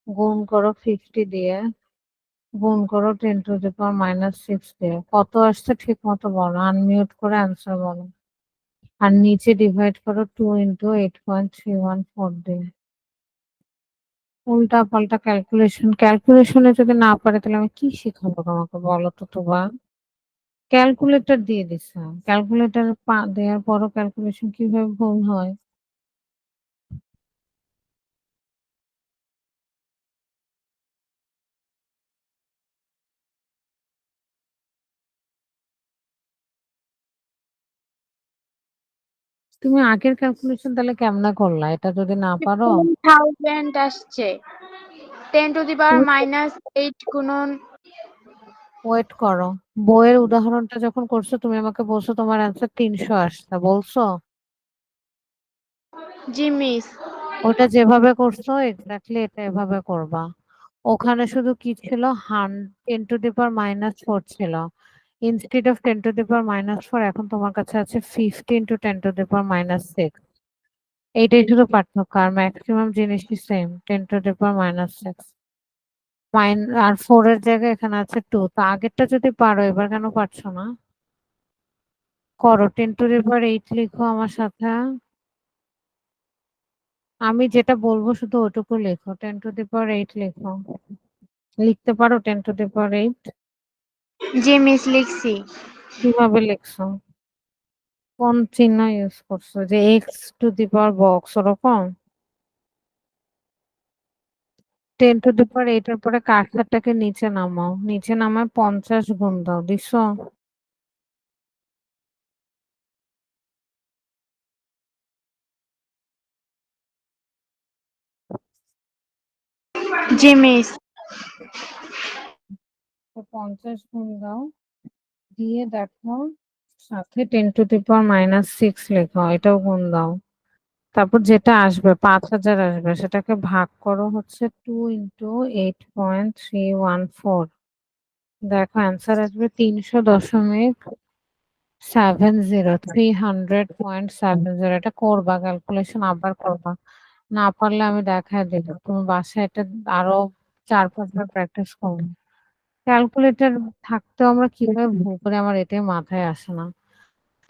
গুণ করো 50 দিয়ে, গুণ করো 10⁻⁶ দিয়ে। কত আসছে ঠিক মতো বলো, আনমিউট করে অ্যান্সার বলো। আর নিচে ডিভাইড করো 2 × 8.314 দিয়ে। উল্টা পাল্টা ক্যালকুলেশনে যদি না পারে তাহলে আমি কি শিখাবো তোমাকে বলো তো তোবা। ক্যালকুলেটর দিয়ে দিছে, ক্যালকুলেটর দেওয়ার পরও ক্যালকুলেশন কিভাবে ভুল হয়? তুমি আগের ক্যালকুলেশন তাহলে কেমনে করলা এটা যদি না পারো?
1000 আসছে। 10⁻⁻8 গুণন।
ওয়েট করো, বইয়ের উদাহরণটা যখন করছো তুমি আমাকে বলছো তোমার অ্যান্সার 300 আসছে বলছো।
জি মিস।
ওটা যেভাবে করছো এক্স্যাক্টলি এটা এভাবে করবা। ওখানে শুধু কি ছিল, 10⁻⁻4 ছিল। ইনস্টেড অফ 10⁻⁻4 এখন তোমার কাছে আছে 50 × 10⁻⁶। এইটাই শুধু পার্থক্য, আর ম্যাক্সিমাম জিনিসই সেম, 10⁻⁶। আর 4 এর জায়গায় এখানে আছে 2। তো আগেরটা যদি পারো এবার কেন পারছো না? করো, 10⁸ লিখো আমার সাথে। আমি যেটা বলবো শুধু ওটুকু লেখো, 10⁸ লেখো। লিখতে পারো 10⁸?
জি মিস লিখছি।
কিভাবে লিখছো? কোন চিহ্ন ইউজ করছো, যে x⁻বক্স ওরকম? 10⁸ এর পরে কার্সারটাকে নিচে নামাও, নিচে নামায় 50 গুণ দাও, দিছো?
জি মিস।
তো 50 গুণ দাও, দিয়ে দেখো সাথে 10⁻⁻6 লেখো, এটাও গুণ দাও। তারপর যেটা আসবে 5000 আসবে, সেটাকে ভাগ করো হচ্ছে 2 × 8.314। দেখো অ্যান্সার আসবে 300.70 এটা করবা, ক্যালকুলেশন আবার করবা। না পারলে আমি দেখায় দেবো, তুমি বাসায় এটা আরো 4-5 বার প্র্যাকটিস করবে। ক্যালকুলেটর থাকতেও আমরা কিভাবে ভুল করি আমার এটাই মাথায় আসে না।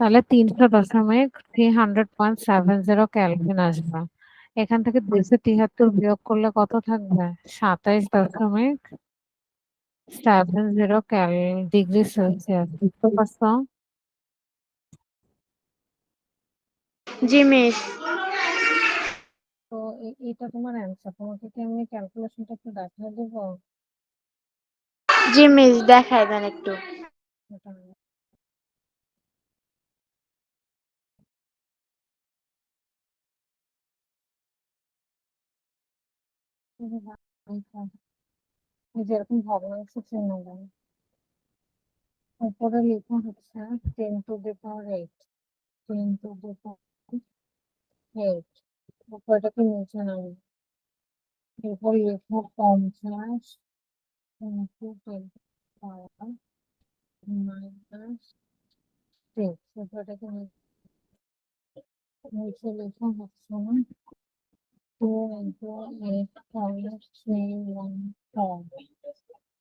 তাহলে 300.300.70 ক্যালভিন আসবে। এখান থেকে 273 বিয়োগ করলে কত থাকবে? 27.70 ডিগ্রি সেলসিয়াস, বুঝতে পারছো?
জি মিস।
তো এটা তোমার অ্যান্সার, তোমাকে কি আমি ক্যালকুলেশনটা একটু দেখায় দেবো?
জি মিস দেখায় দেন একটু।
এটা এই যে এরকম ভগ্নাংশ চিহ্ন দেন, উপরে লেখা হচ্ছে 10⁸, 10⁸। 8 উপরটাকে নিচে নামো, এরপর লিখো 50 into 10 minus 6, উপরটাকে নিচে লিখো হচ্ছে 2 into 8.314,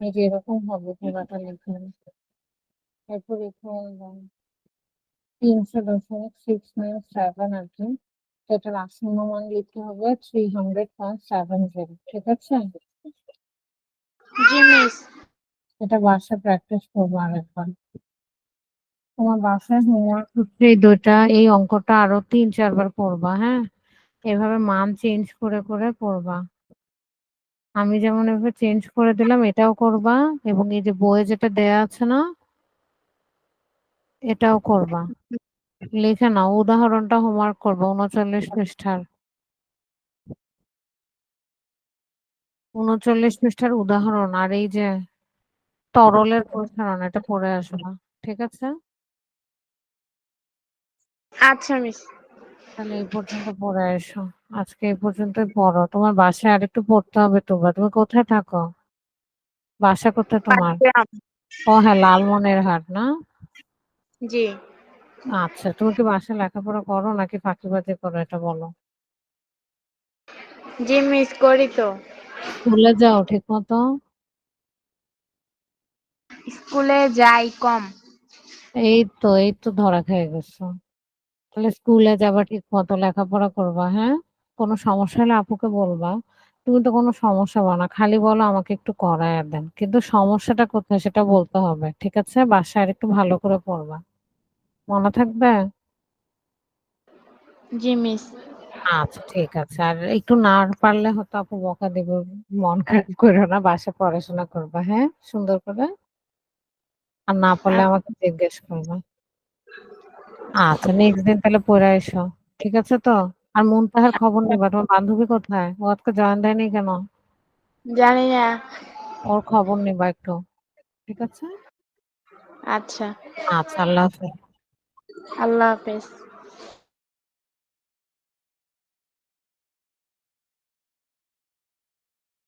এই যে এরকম হবে পুরাটা লিখে। এরপর লিখো 300.697 আর কি, এটার আসন্ন মান লিখতে হবে 300.70, ঠিক আছে?
জি মিস।
এটা বাসায় প্র্যাকটিস করবো আরেকবার। তোমার বাসায় হোমওয়ার্ক হচ্ছে এই দুইটা, এই অঙ্কটা আরো 3-4 বার করবা, হ্যাঁ? এভাবে মান চেঞ্জ করে করে করবা। আমি যেমন এভাবে চেঞ্জ করে দিলাম এটাও করবা, এবং এই যে বইয়ে যেটা দেয়া আছে না এটাও করবা। লিখে নাও, উদাহরণটা হোমওয়ার্ক করবা 39 পৃষ্ঠার। 39 পৃষ্ঠার উদাহরণ আর এই যে তরলের প্রসারণ, এটা পড়ে আসবা, ঠিক আছে?
আচ্ছা মিস।
তাহলে এই পর্যন্ত পড়ে এসো। আজকে এই পর্যন্তই পড়ো, তোমার বাসায় আরেকটু পড়তে হবে। তুমি কোথায় থাকো? বাসা কোথায় তোমার?
পাটগ্রাম।
ও হ্যাঁ, লালমনিরহাট না?
জি।
আচ্ছা, তুমি কি বাসায় লেখাপড়া করো নাকি ফাঁকিবাজি করো এটা বলো।
জি মিস, করি তো।
স্কুলে যাও ঠিক মতো?
স্কুলে যাই কম।
এই তো ধরা খেয়ে গেছো। তাহলে স্কুলে যাবা, ঠিক মতো লেখাপড়া করবা, হ্যাঁ? কোনো সমস্যা হলে আপুকে বলবা। তুমি তো কোনো সমস্যা না, খালি বলো আমাকে একটু করায় দেন, কিন্তু সমস্যাটা কোথায় সেটা বলতে হবে, ঠিক আছে? বাসায় আর একটু ভালো করে পড়বা, মনে থাকবে?
জি মিস।
আচ্ছা ঠিক আছে, আর একটু না পারলে হয়তো আপু বকা দেবে, মন খারাপ করো না, বাসায় পড়াশোনা করবা, হ্যাঁ, সুন্দর করে। আর না পারলে আমাকে জিজ্ঞেস করবা। আচ্ছা, নেক্সট দিন তাহলে পড়ে এসো, ঠিক আছে তো? আর মুনতাহার খবর নিবা, তোমার বান্ধবী কোথায়? ও আজকে জয়েন দেয়নি কেন?
জানি না।
ওর খবর নিবা একটু, ঠিক আছে?
আচ্ছা।
আচ্ছা, আল্লাহ হাফেজ।
আল্লাহ হাফেজ।